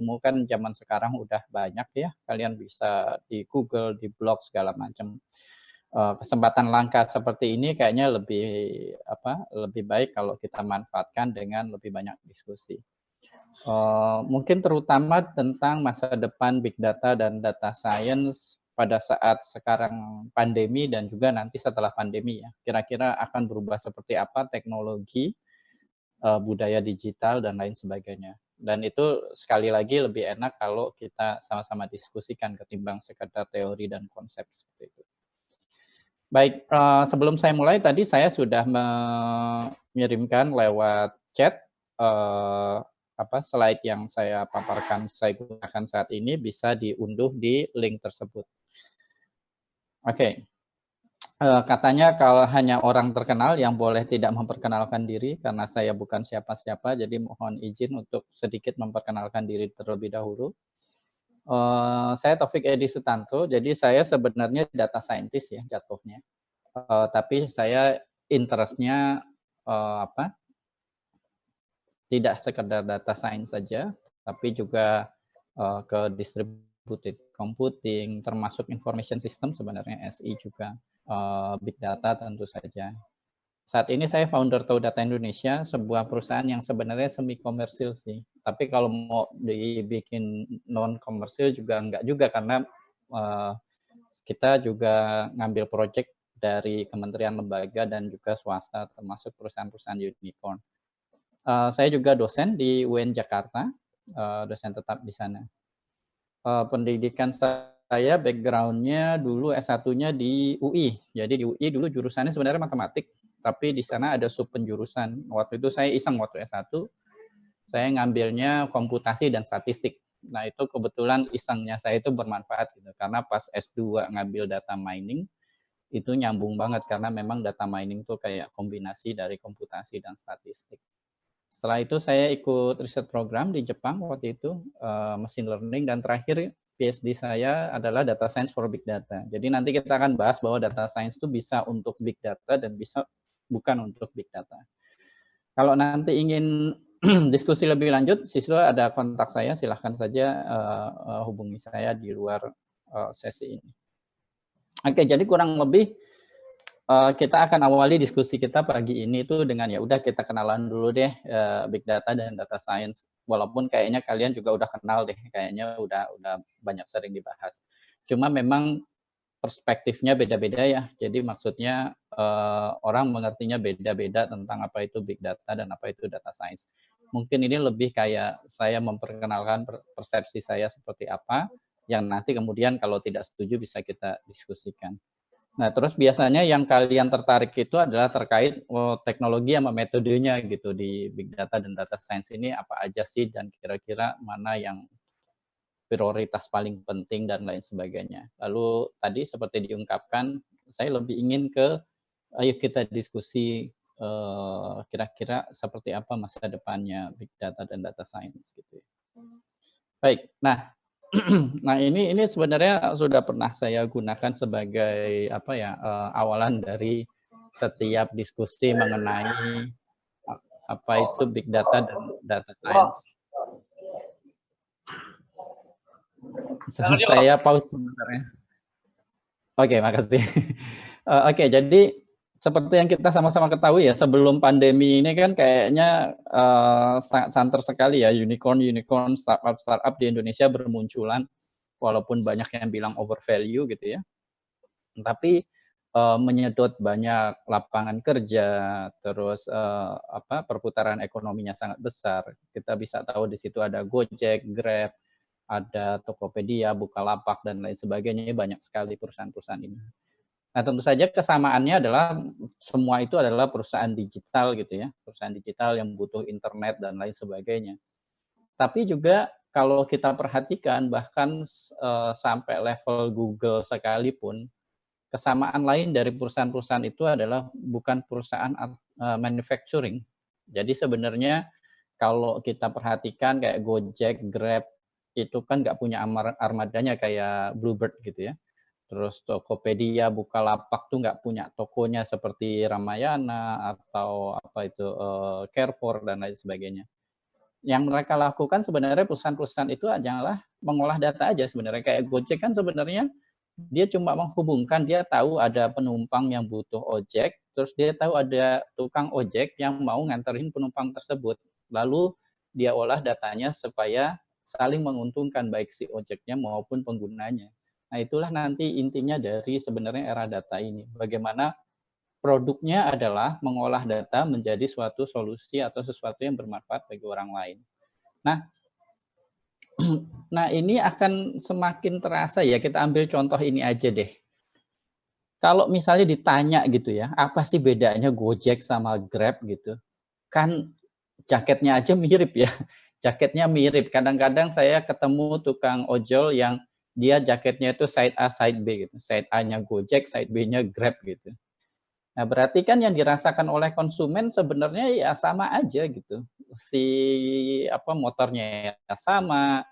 ilmu kan zaman sekarang udah banyak ya, kalian bisa di Google, di blog segala macam. Kesempatan langka seperti ini kayaknya lebih baik kalau kita manfaatkan dengan lebih banyak diskusi. Mungkin terutama tentang masa depan big data dan data science pada saat sekarang pandemi dan juga nanti setelah pandemi ya. Kira-kira akan berubah seperti apa teknologi, budaya digital dan lain sebagainya. Dan itu sekali lagi lebih enak kalau kita sama-sama diskusikan ketimbang sekedar teori dan konsep seperti itu. Baik, sebelum saya mulai tadi saya sudah mengirimkan lewat chat slide yang saya paparkan, saya gunakan saat ini bisa diunduh di link tersebut. Oke. Katanya kalau hanya orang terkenal yang boleh tidak memperkenalkan diri karena saya bukan siapa-siapa, jadi mohon izin untuk sedikit memperkenalkan diri terlebih dahulu. Saya Taufik Edi Sutanto, jadi saya sebenarnya data scientist ya jatuhnya. Tapi saya interest-nya tidak sekedar data science saja, tapi juga ke distributed computing, termasuk information system sebenarnya SI juga, big data tentu saja. Saat ini saya founder Tahu Data Indonesia, sebuah perusahaan yang sebenarnya semi komersil sih. Tapi kalau mau dibikin non komersil juga enggak juga karena kita juga ngambil project dari kementerian lembaga dan juga swasta termasuk perusahaan-perusahaan unicorn. Saya juga dosen di UIN Jakarta, dosen tetap di sana. Pendidikan saya background-nya dulu S1-nya di UI. Jadi di UI dulu jurusannya sebenarnya matematik, tapi di sana ada sub penjurusan. Waktu itu saya iseng waktu S1, saya ngambilnya komputasi dan statistik. Nah itu kebetulan isengnya saya itu bermanfaat gitu, karena pas S2 ngambil data mining, itu nyambung banget karena memang data mining itu kayak kombinasi dari komputasi dan statistik. Setelah itu saya ikut riset program di Jepang waktu itu, machine learning, dan terakhir PhD saya adalah data science for big data. Jadi nanti kita akan bahas bahwa data science itu bisa untuk big data dan bisa bukan untuk big data. Kalau nanti ingin diskusi lebih lanjut, siswa ada kontak saya, silahkan saja hubungi saya di luar sesi ini. Oke, jadi kurang lebih kita akan awali diskusi kita pagi ini itu dengan ya udah kita kenalan dulu deh big data dan data science. Walaupun kayaknya kalian juga udah kenal deh, kayaknya udah banyak sering dibahas. Cuma memang perspektifnya beda-beda ya. Jadi maksudnya orang mengertinya beda-beda tentang apa itu big data dan apa itu data science. Mungkin ini lebih kayak saya memperkenalkan persepsi saya seperti apa, yang nanti kemudian kalau tidak setuju bisa kita diskusikan. Nah, terus biasanya yang kalian tertarik itu adalah terkait teknologi sama metodenya gitu di big data dan data science ini apa aja sih dan kira-kira mana yang prioritas paling penting dan lain sebagainya. Lalu tadi seperti diungkapkan, saya lebih ingin ke ayo kita diskusi kira-kira seperti apa masa depannya big data dan data science gitu. Baik, nah nah ini sebenarnya sudah pernah saya gunakan sebagai awalan dari setiap diskusi mengenai apa itu big data dan data science. Saya pause sebenarnya. Oke, makasih. Oke, jadi seperti yang kita sama-sama ketahui ya, sebelum pandemi ini kan kayaknya sangat santer sekali ya unicorn startup di Indonesia bermunculan, walaupun banyak yang bilang overvalue gitu ya. Tapi menyedot banyak lapangan kerja, terus perputaran ekonominya sangat besar. Kita bisa tahu di situ ada Gojek, Grab, ada Tokopedia, Bukalapak, dan lain sebagainya. Banyak sekali perusahaan-perusahaan ini. Nah, tentu saja kesamaannya adalah semua itu adalah perusahaan digital gitu ya, perusahaan digital yang butuh internet dan lain sebagainya. Tapi juga kalau kita perhatikan bahkan sampai level Google sekalipun, kesamaan lain dari perusahaan-perusahaan itu adalah bukan perusahaan manufacturing. Jadi sebenarnya kalau kita perhatikan kayak Gojek, Grab, itu kan nggak punya armadanya kayak Bluebird gitu ya. Terus Tokopedia, Bukalapak tuh nggak punya tokonya seperti Ramayana atau apa itu Carrefour dan lain sebagainya. Yang mereka lakukan sebenarnya perusahaan-perusahaan itu adalah mengolah data aja sebenarnya. Kayak Gojek kan sebenarnya dia cuma menghubungkan, dia tahu ada penumpang yang butuh ojek, terus dia tahu ada tukang ojek yang mau nganterin penumpang tersebut. Lalu dia olah datanya supaya saling menguntungkan baik si ojeknya maupun penggunanya. Nah, itulah nanti intinya dari sebenarnya era data ini. Bagaimana produknya adalah mengolah data menjadi suatu solusi atau sesuatu yang bermanfaat bagi orang lain. Nah, nah ini akan semakin terasa ya, kita ambil contoh ini aja deh. Kalau misalnya ditanya gitu ya, apa sih bedanya Gojek sama Grab gitu? Kan jaketnya aja mirip ya. Jaketnya mirip. Kadang-kadang saya ketemu tukang ojol yang dia jaketnya itu side A, side B gitu. Side A-nya Gojek, side B-nya Grab gitu. Nah, berarti kan yang dirasakan oleh konsumen sebenarnya ya sama aja gitu. Si motornya ya sama,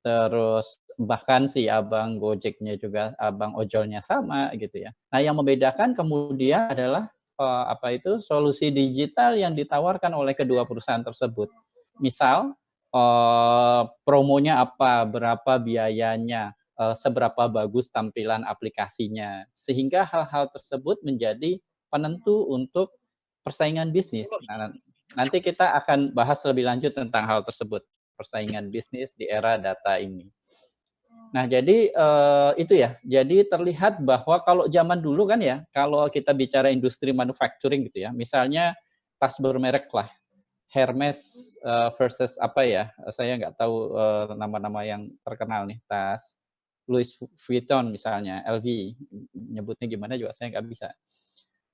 terus bahkan si abang Gojeknya juga, abang ojolnya sama gitu ya. Nah, yang membedakan kemudian adalah solusi digital yang ditawarkan oleh kedua perusahaan tersebut. Misal promonya apa, berapa biayanya, seberapa bagus tampilan aplikasinya, sehingga hal-hal tersebut menjadi penentu untuk persaingan bisnis. Nah, nanti kita akan bahas lebih lanjut tentang hal tersebut, persaingan bisnis di era data ini. Nah, jadi itu ya. Jadi terlihat bahwa kalau zaman dulu kan ya, kalau kita bicara industri manufacturing gitu ya, misalnya tas bermerek lah, Hermes versus apa ya, saya nggak tahu nama-nama yang terkenal nih, tas Louis Vuitton misalnya, LV, nyebutnya gimana juga saya nggak bisa.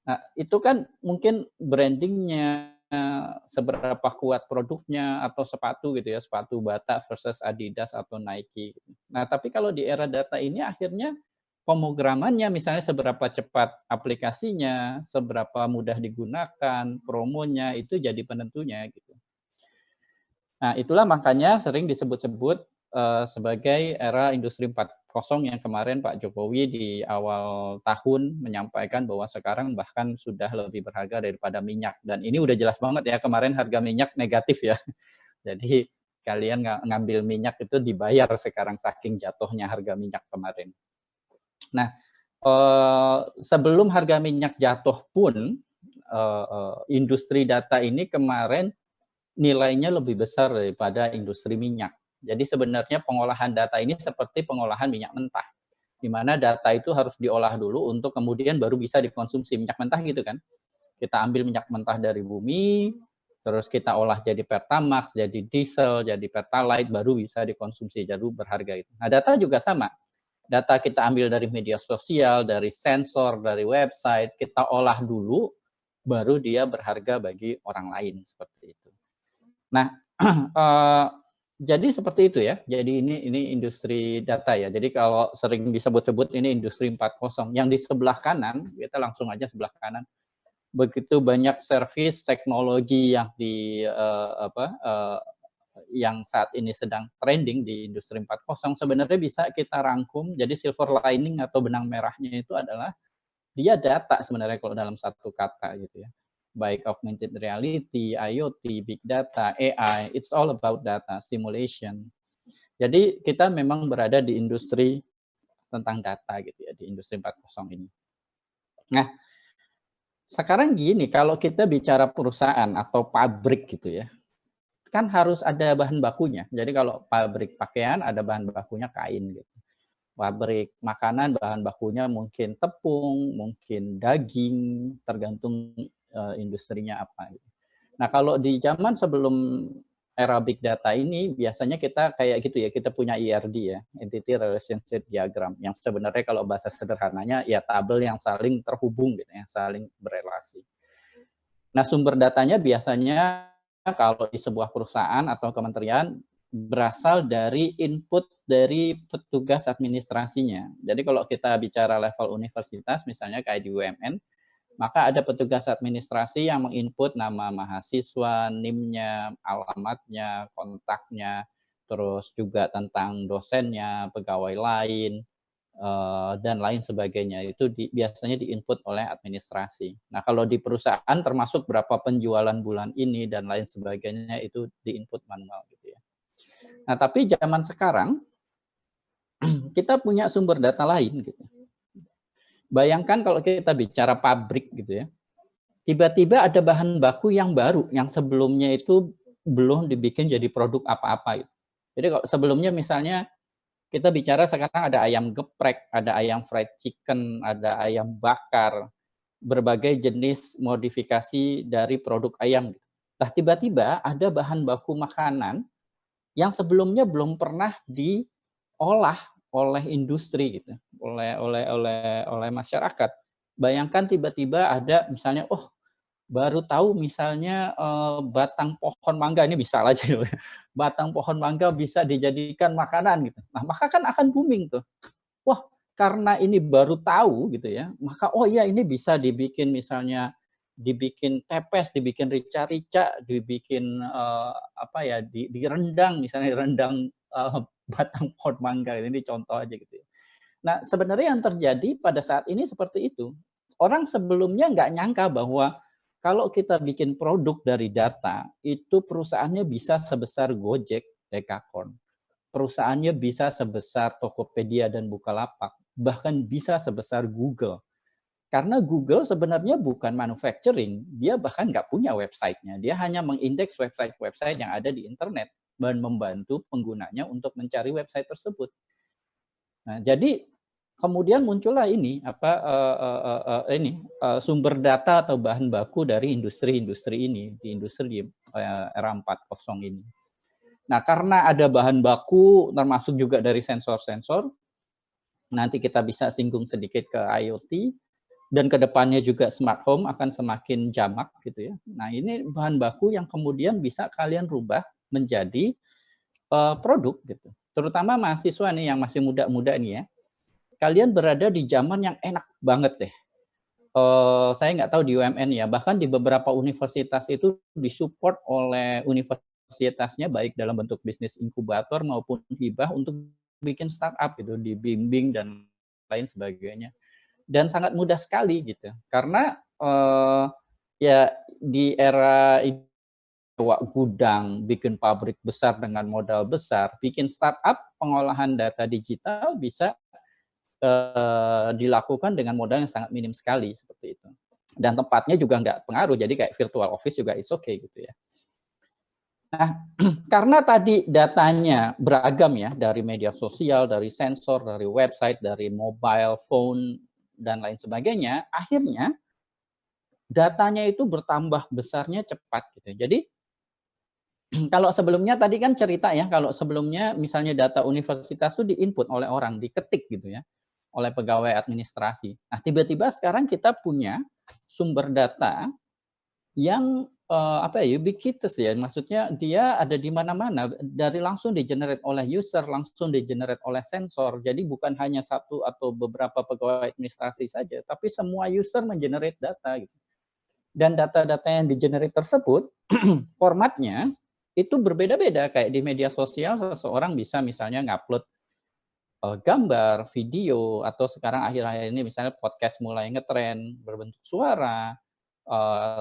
Nah, itu kan mungkin brandingnya, seberapa kuat produknya, atau sepatu gitu ya, sepatu Bata versus Adidas atau Nike. Nah, tapi kalau di era data ini akhirnya pemrogramannya, misalnya seberapa cepat aplikasinya, seberapa mudah digunakan, promonya, itu jadi penentunya gitu. Nah, itulah makanya sering disebut-sebut sebagai era industri 4.0 yang kemarin Pak Jokowi di awal tahun menyampaikan bahwa sekarang bahkan sudah lebih berharga daripada minyak. Dan ini udah jelas banget ya, kemarin harga minyak negatif ya. Jadi kalian ngambil minyak itu dibayar sekarang saking jatuhnya harga minyak kemarin. Nah, sebelum harga minyak jatuh pun, industri data ini kemarin nilainya lebih besar daripada industri minyak. Jadi sebenarnya pengolahan data ini seperti pengolahan minyak mentah, di mana data itu harus diolah dulu untuk kemudian baru bisa dikonsumsi minyak mentah gitu kan. Kita ambil minyak mentah dari bumi, terus kita olah jadi Pertamax, jadi diesel, jadi Pertalite, baru bisa dikonsumsi, jadi berharga itu. Nah, data juga sama. Data kita ambil dari media sosial, dari sensor, dari website, kita olah dulu, baru dia berharga bagi orang lain, seperti itu. Nah, jadi seperti itu ya. Jadi ini industri data ya. Jadi kalau sering disebut-sebut ini industri 4.0. Yang di sebelah kanan, kita langsung aja sebelah kanan. Begitu banyak service teknologi yang yang saat ini sedang trending di industri 4.0 sebenarnya bisa kita rangkum. Jadi silver lining atau benang merahnya itu adalah dia data sebenarnya kalau dalam satu kata gitu ya. Baik augmented reality, IoT, big data, AI, it's all about data simulation. Jadi kita memang berada di industri tentang data gitu ya, di industri 4.0 ini. Nah, sekarang gini, kalau kita bicara perusahaan atau pabrik gitu ya, kan harus ada bahan bakunya. Jadi kalau pabrik pakaian ada bahan bakunya kain gitu. Pabrik makanan bahan bakunya mungkin tepung, mungkin daging, tergantung industrinya apa. Nah, kalau di zaman sebelum era big data ini biasanya kita kayak gitu ya, kita punya ERD ya, Entity Relationship Diagram, yang sebenarnya kalau bahasa sederhananya ya tabel yang saling terhubung gitu, yang saling berelasi. Nah, sumber datanya biasanya kalau di sebuah perusahaan atau kementerian berasal dari input dari petugas administrasinya. Jadi kalau kita bicara level universitas, misalnya kayak di UMN, maka ada petugas administrasi yang menginput nama mahasiswa, NIM-nya, alamatnya, kontaknya, terus juga tentang dosennya, pegawai lain, dan lain sebagainya. Itu biasanya diinput oleh administrasi. Nah, kalau di perusahaan termasuk berapa penjualan bulan ini dan lain sebagainya itu diinput manual gitu ya. Nah, tapi zaman sekarang kita punya sumber data lain gitu. Bayangkan kalau kita bicara pabrik gitu ya. Tiba-tiba ada bahan baku yang baru yang sebelumnya itu belum dibikin jadi produk apa-apa. Jadi kalau sebelumnya misalnya kita bicara sekarang ada ayam geprek, ada ayam fried chicken, ada ayam bakar, berbagai jenis modifikasi dari produk ayam. Nah, tiba-tiba ada bahan baku makanan yang sebelumnya belum pernah diolah oleh industri gitu, oleh masyarakat. Bayangkan tiba-tiba ada misalnya, oh baru tahu misalnya batang pohon mangga ini bisa aja gitu. Batang pohon mangga bisa dijadikan makanan gitu. Nah, maka kan akan booming tuh. Wah, karena ini baru tahu gitu ya, maka oh iya ini bisa dibikin misalnya dibikin pepes, dibikin rica-rica, dibikin apa ya, direndang misalnya rendang batang pohon mangga ini contoh aja gitu ya. Nah, sebenarnya yang terjadi pada saat ini seperti itu. Orang sebelumnya nggak nyangka bahwa kalau kita bikin produk dari data, itu perusahaannya bisa sebesar Gojek, Dekakorn. Perusahaannya bisa sebesar Tokopedia dan Bukalapak, bahkan bisa sebesar Google. Karena Google sebenarnya bukan manufacturing, dia bahkan nggak punya websitenya. Dia hanya mengindeks website-website yang ada di internet dan membantu penggunanya untuk mencari website tersebut. Nah, jadi kemudian muncullah ini sumber data atau bahan baku dari industri-industri ini di industri era 4.0 ini. Nah, karena ada bahan baku termasuk juga dari sensor-sensor, nanti kita bisa singgung sedikit ke IoT dan kedepannya juga smart home akan semakin jamak gitu ya. Nah, ini bahan baku yang kemudian bisa kalian rubah menjadi produk gitu. Terutama mahasiswa nih yang masih muda-muda nih ya. Kalian berada di zaman yang enak banget deh. Saya nggak tahu di UMN ya, bahkan di beberapa universitas itu disupport oleh universitasnya baik dalam bentuk bisnis inkubator maupun hibah untuk bikin startup gitu, dibimbing dan lain sebagainya. Dan sangat mudah sekali gitu. Karena ya di era gudang, bikin pabrik besar dengan modal besar, bikin startup pengolahan data digital bisa dilakukan dengan modal yang sangat minim sekali seperti itu. Dan tempatnya juga nggak pengaruh, jadi kayak virtual office juga is okay gitu ya. Nah, karena tadi datanya beragam ya, dari media sosial, dari sensor, dari website, dari mobile phone, dan lain sebagainya, akhirnya datanya itu bertambah besarnya cepat gitu. Jadi kalau sebelumnya tadi kan cerita ya, kalau sebelumnya misalnya data universitas itu diinput oleh orang, diketik gitu ya, oleh pegawai administrasi. Nah, tiba-tiba sekarang kita punya sumber data yang apa ya, ubiquitous ya, maksudnya dia ada di mana-mana, dari langsung di-generate oleh user, langsung di-generate oleh sensor. Jadi bukan hanya satu atau beberapa pegawai administrasi saja, tapi semua user men-generate data gitu. Dan data-data yang di-generate tersebut formatnya itu berbeda-beda, kayak di media sosial seseorang bisa misalnya ngupload gambar, video, atau sekarang akhir-akhir ini misalnya podcast mulai ngetren berbentuk suara,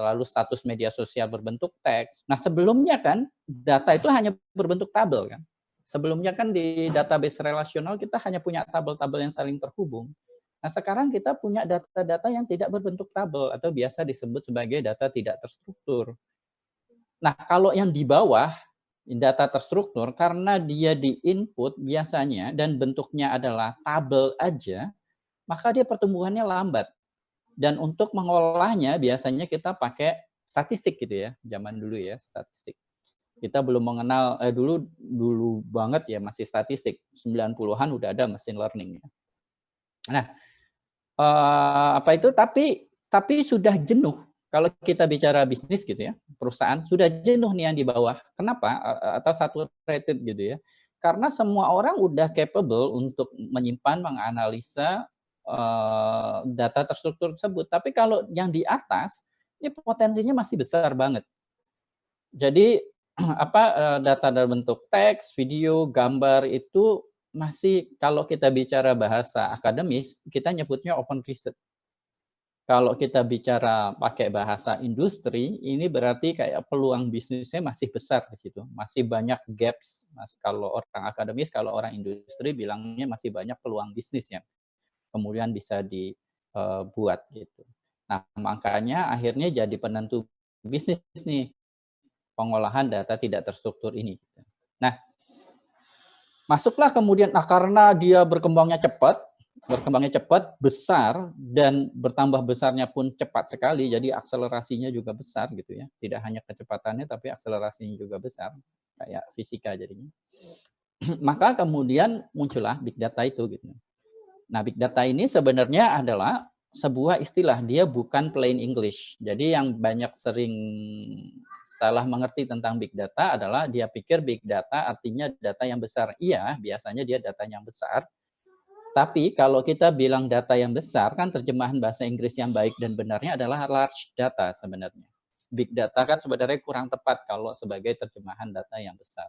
lalu status media sosial berbentuk teks. Nah, sebelumnya kan data itu hanya berbentuk tabel kan. Sebelumnya kan di database relasional kita hanya punya tabel-tabel yang saling terhubung. Nah, sekarang kita punya data-data yang tidak berbentuk tabel atau biasa disebut sebagai data tidak terstruktur. Nah, kalau yang di bawah data terstruktur karena dia di-input biasanya dan bentuknya adalah tabel aja, maka dia pertumbuhannya lambat. Dan untuk mengolahnya biasanya kita pakai statistik gitu ya, zaman dulu ya, statistik. Kita belum mengenal dulu banget ya masih statistik. 90-an udah ada machine learning ya. Nah, apa itu tapi sudah jenuh kalau kita bicara bisnis gitu ya, perusahaan sudah jenuh nih yang di bawah. Kenapa? Atau saturated gitu ya. Karena semua orang udah capable untuk menyimpan, menganalisa data terstruktur tersebut. Tapi kalau yang di atas, ini potensinya masih besar banget. Jadi apa data dalam bentuk teks, video, gambar itu masih kalau kita bicara bahasa akademis, kita nyebutnya open research. Kalau kita bicara pakai bahasa industri, ini berarti kayak peluang bisnisnya masih besar di situ. Masih banyak gaps. Kalau orang akademis, kalau orang industri bilangnya masih banyak peluang bisnis yang kemudian bisa dibuat gitu. Nah, makanya akhirnya jadi penentu bisnis nih, pengolahan data tidak terstruktur ini. Nah, masuklah kemudian, nah karena dia berkembangnya cepat, besar, dan bertambah besarnya pun cepat sekali, jadi akselerasinya juga besar gitu ya. Tidak hanya kecepatannya, tapi akselerasinya juga besar, kayak fisika jadinya. Maka kemudian muncullah big data itu gitu. Nah, big data ini sebenarnya adalah sebuah istilah, dia bukan plain English. Jadi yang banyak sering salah mengerti tentang big data adalah dia pikir big data artinya data yang besar. Iya, biasanya dia data yang besar. Tapi kalau kita bilang data yang besar, kan terjemahan bahasa Inggris yang baik dan benarnya adalah large data sebenarnya. Big data kan sebenarnya kurang tepat kalau sebagai terjemahan data yang besar.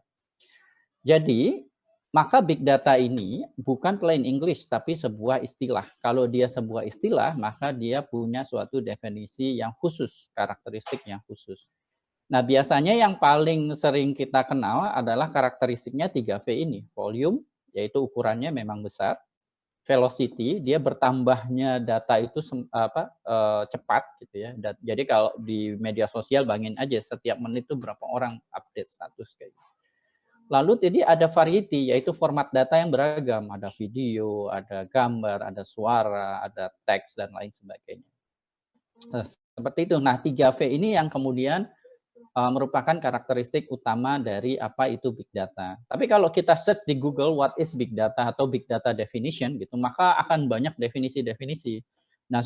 Jadi, maka big data ini bukan plain English, tapi sebuah istilah. Kalau dia sebuah istilah, maka dia punya suatu definisi yang khusus, karakteristik yang khusus. Nah, biasanya yang paling sering kita kenal adalah karakteristiknya 3V ini. Volume, yaitu ukurannya memang besar. Velocity, dia bertambahnya data itu cepat gitu ya. Jadi kalau di media sosial bayangin aja setiap menit itu berapa orang update status kayak gitu. Lalu jadi ada variety, yaitu format data yang beragam, ada video, ada gambar, ada suara, ada teks dan lain sebagainya. Seperti itu. Nah, 3V ini yang kemudian merupakan karakteristik utama dari apa itu big data. Tapi kalau kita search di Google what is big data atau big data definition gitu, maka akan banyak definisi-definisi. Nah,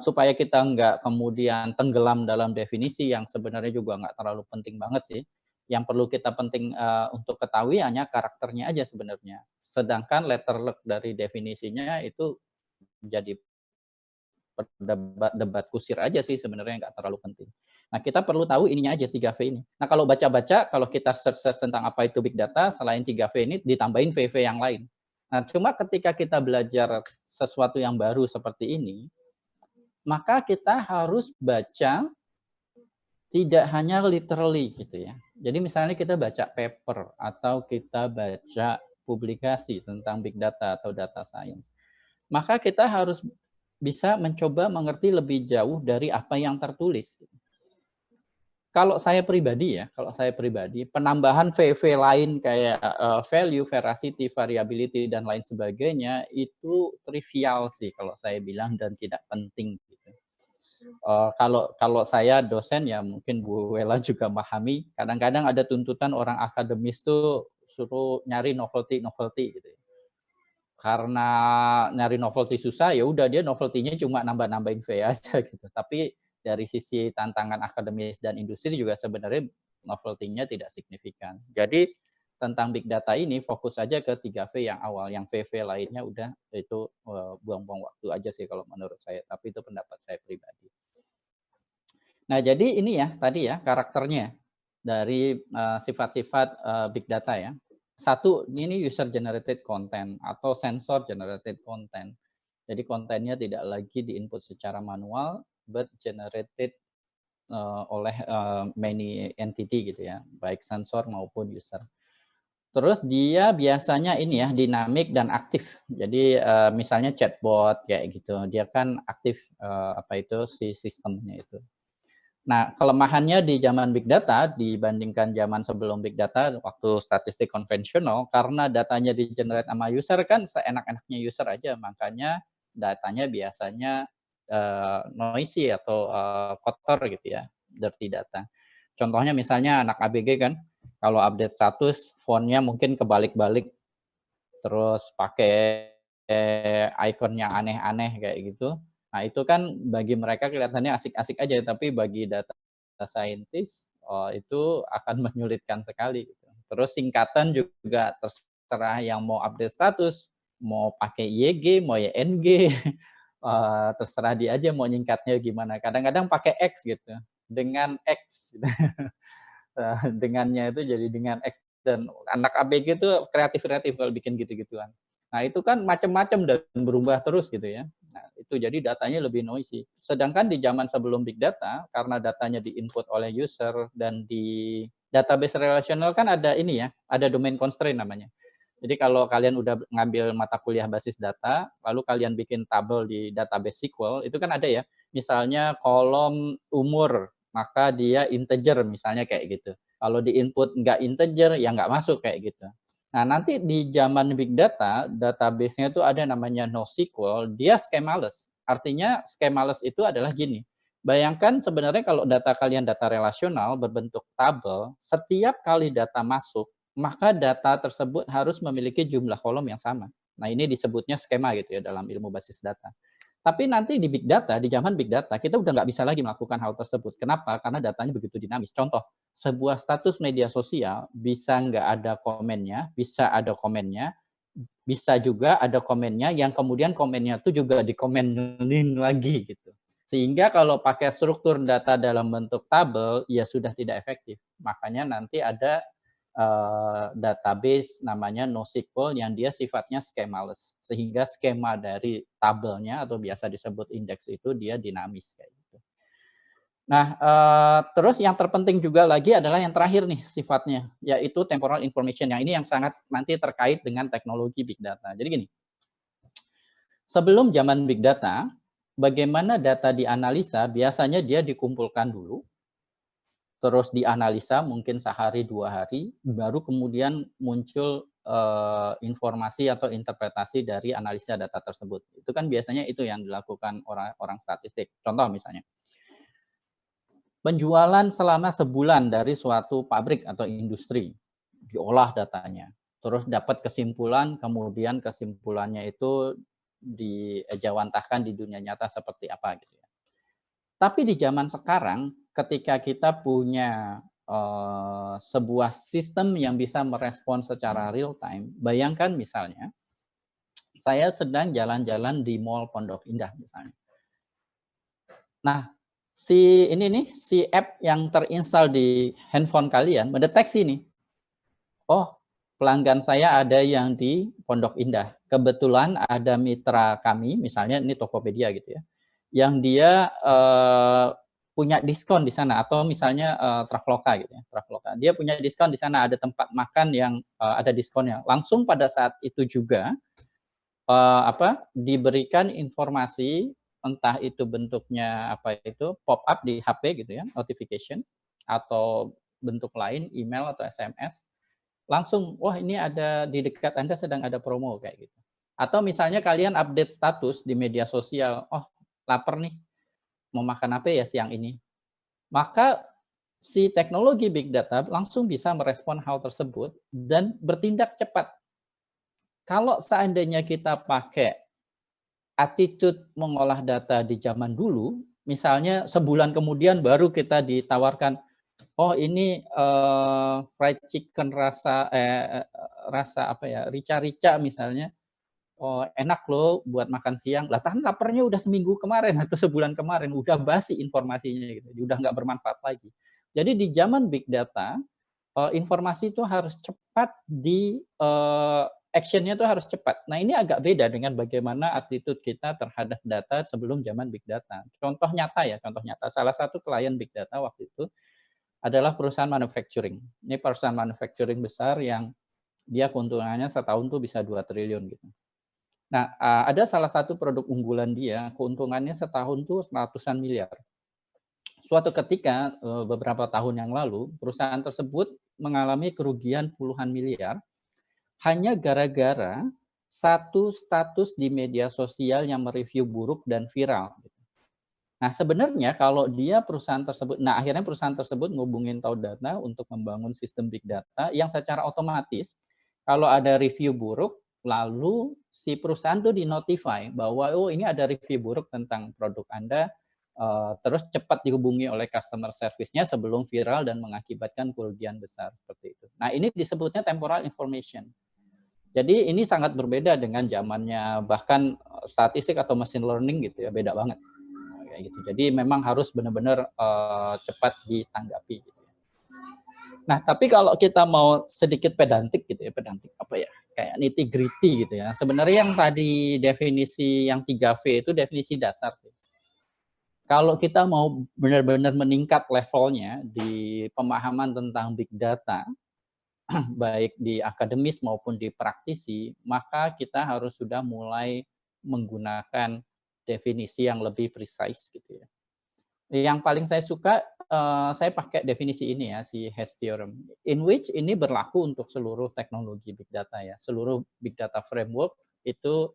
supaya kita nggak kemudian tenggelam dalam definisi yang sebenarnya juga nggak terlalu penting banget sih. Yang perlu kita penting untuk ketahui hanya karakternya aja sebenarnya. Sedangkan letter luck dari definisinya itu jadi debat kusir aja sih sebenarnya, nggak terlalu penting. Nah, kita perlu tahu ininya aja 3V ini. Nah, kalau baca-baca, kalau kita search tentang apa itu big data, selain 3V ini ditambahin VV yang lain. Nah, cuma ketika kita belajar sesuatu yang baru seperti ini, maka kita harus baca tidak hanya literally gitu ya. Jadi misalnya kita baca paper atau kita baca publikasi tentang big data atau data science, maka kita harus bisa mencoba mengerti lebih jauh dari apa yang tertulis. Kalau saya pribadi ya, penambahan VV lain kayak value, veracity, variability dan lain sebagainya itu trivial sih kalau saya bilang dan tidak penting. Gitu. Kalau saya dosen ya mungkin Bu Wela juga memahami. Kadang-kadang ada tuntutan orang akademis tuh suruh nyari novelty gitu. Karena nyari novelty susah, ya udah dia novelty-nya cuma nambah-nambahin V aja gitu. Tapi dari sisi tantangan akademis dan industri juga sebenarnya novelty-nya tidak signifikan. Jadi tentang big data ini fokus aja ke 3V yang awal, yang VV lainnya udah itu buang-buang waktu aja sih kalau menurut saya, tapi itu pendapat saya pribadi. Nah, jadi ini ya tadi ya karakternya dari sifat-sifat big data ya. Satu, ini user generated content atau sensor generated content. Jadi kontennya tidak lagi diinput secara manual, but generated oleh many entity gitu ya, baik sensor maupun user. Terus dia biasanya ini ya dinamik dan aktif. Jadi misalnya chatbot kayak gitu, dia kan aktif apa itu si sistemnya itu. Nah, kelemahannya di zaman big data dibandingkan zaman sebelum big data waktu statistik konvensional, karena datanya di-generate sama user kan seenak-enaknya user aja, makanya datanya biasanya noisy atau kotor gitu ya, dirty data. Contohnya misalnya anak ABG kan, kalau update status font-nya mungkin kebalik-balik, terus pakai icon yang aneh-aneh kayak gitu. Nah, itu kan bagi mereka kelihatannya asik-asik aja, tapi bagi data scientist itu akan menyulitkan sekali. Gitu. Terus singkatan juga terserah yang mau update status, mau pakai YG, mau YNG, terserah dia aja mau nyingkatnya gimana. Kadang-kadang pakai X gitu, dengan X. Gitu. Dengannya itu jadi dengan X. dan anak ABG itu kreatif-kreatif kalau bikin gitu-gituan. Nah, itu kan macam-macam dan berubah terus gitu ya. Nah, itu jadi datanya lebih noisy. Sedangkan di zaman sebelum big data, karena datanya di-input oleh user dan di database relasional kan ada ini ya, ada domain constraint namanya. Jadi kalau kalian udah ngambil mata kuliah basis data, lalu kalian bikin tabel di database SQL, itu kan ada ya, misalnya kolom umur, maka dia integer misalnya kayak gitu. Kalau di input nggak integer, ya nggak masuk kayak gitu. Nah, nanti di zaman big data, database-nya itu ada namanya NoSQL, dia schemaless. Artinya schemaless itu adalah gini, bayangkan sebenarnya kalau data kalian data relasional berbentuk tabel, setiap kali data masuk, maka data tersebut harus memiliki jumlah kolom yang sama. Nah, ini disebutnya skema gitu ya dalam ilmu basis data. Tapi nanti di big data, di zaman big data, kita udah nggak bisa lagi melakukan hal tersebut. Kenapa? Karena datanya begitu dinamis. Contoh, sebuah status media sosial bisa nggak ada komennya, bisa ada komennya, bisa juga ada komennya yang kemudian komennya itu juga dikomenin lagi gitu. Sehingga kalau pakai struktur data dalam bentuk tabel, ya sudah tidak efektif. Makanya nanti ada database namanya NoSQL yang dia sifatnya schemaless. Sehingga skema dari tabelnya atau biasa disebut indeks itu dia dinamis kayak gitu. Nah, terus yang terpenting juga lagi adalah yang terakhir nih sifatnya, yaitu temporal information. Yang ini yang sangat nanti terkait dengan teknologi big data. Jadi gini, sebelum zaman big data, bagaimana data dianalisa, biasanya dia dikumpulkan dulu, terus dianalisa mungkin sehari, 2 hari, baru kemudian muncul informasi atau interpretasi dari analisa data tersebut. Itu kan biasanya itu yang dilakukan orang statistik. Contoh misalnya, penjualan selama sebulan dari suatu pabrik atau industri, diolah datanya, terus dapat kesimpulan, kemudian kesimpulannya itu diejawantahkan di dunia nyata seperti apa gitu ya. Tapi di zaman sekarang, ketika kita punya sebuah sistem yang bisa merespon secara real time, bayangkan misalnya, saya sedang jalan-jalan di Mall Pondok Indah misalnya. Nah, si app yang terinstall di handphone kalian mendeteksi nih, oh pelanggan saya ada yang di Pondok Indah. Kebetulan ada mitra kami, misalnya ini Tokopedia gitu ya, yang dia punya diskon di sana, atau misalnya Traveloka gitu ya, Traveloka. Dia punya diskon di sana, ada tempat makan yang ada diskonnya. Langsung pada saat itu juga diberikan informasi, entah itu bentuknya pop up di HP gitu ya, notification, atau bentuk lain email atau SMS, langsung, wah ini ada di dekat Anda sedang ada promo kayak gitu. Atau misalnya kalian update status di media sosial, oh lapar nih, mau makan apa ya siang ini. Maka si teknologi big data langsung bisa merespon hal tersebut dan bertindak cepat. Kalau seandainya kita pakai attitude mengolah data di zaman dulu, misalnya sebulan kemudian baru kita ditawarkan, oh ini fried chicken rasa rica-rica misalnya, oh enak loh buat makan siang. Lah kan laparnya udah seminggu kemarin atau sebulan kemarin, udah basi informasinya gitu, udah nggak bermanfaat lagi. Jadi di zaman big data, informasi itu harus cepat action-nya itu harus cepat. Nah, ini agak beda dengan bagaimana attitude kita terhadap data sebelum zaman big data. Contoh nyata, salah satu klien big data waktu itu adalah perusahaan manufacturing. Ini perusahaan manufacturing besar yang dia keuntungannya setahun tuh bisa 2 triliun gitu. Nah, ada salah satu produk unggulan dia, keuntungannya setahun tuh ratusan miliar. Suatu ketika, beberapa tahun yang lalu, perusahaan tersebut mengalami kerugian puluhan miliar hanya gara-gara satu status di media sosial yang mereview buruk dan viral. Nah, sebenarnya kalau dia perusahaan tersebut, nah akhirnya perusahaan tersebut ngubungin Taudata untuk membangun sistem big data yang secara otomatis kalau ada review buruk, lalu si perusahaan tuh di-notify bahwa oh ini ada review buruk tentang produk Anda, terus cepat dihubungi oleh customer service-nya sebelum viral dan mengakibatkan kerugian besar seperti itu. Nah, ini disebutnya temporal information. Jadi ini sangat berbeda dengan zamannya bahkan statistik atau machine learning gitu ya, beda banget. Kayak gitu. Jadi memang harus benar-benar cepat ditanggapi. Gitu. Nah, tapi kalau kita mau sedikit pedantik gitu ya, pedantik apa ya, kayak nitty-gritty gitu ya. Sebenarnya yang tadi definisi yang 3V itu definisi dasar sih. Kalau kita mau benar-benar meningkat levelnya di pemahaman tentang big data, baik di akademis maupun di praktisi, maka kita harus sudah mulai menggunakan definisi yang lebih precise gitu ya. Yang paling saya suka, saya pakai definisi ini ya, si Hess Theorem, in which ini berlaku untuk seluruh teknologi big data ya, seluruh big data framework itu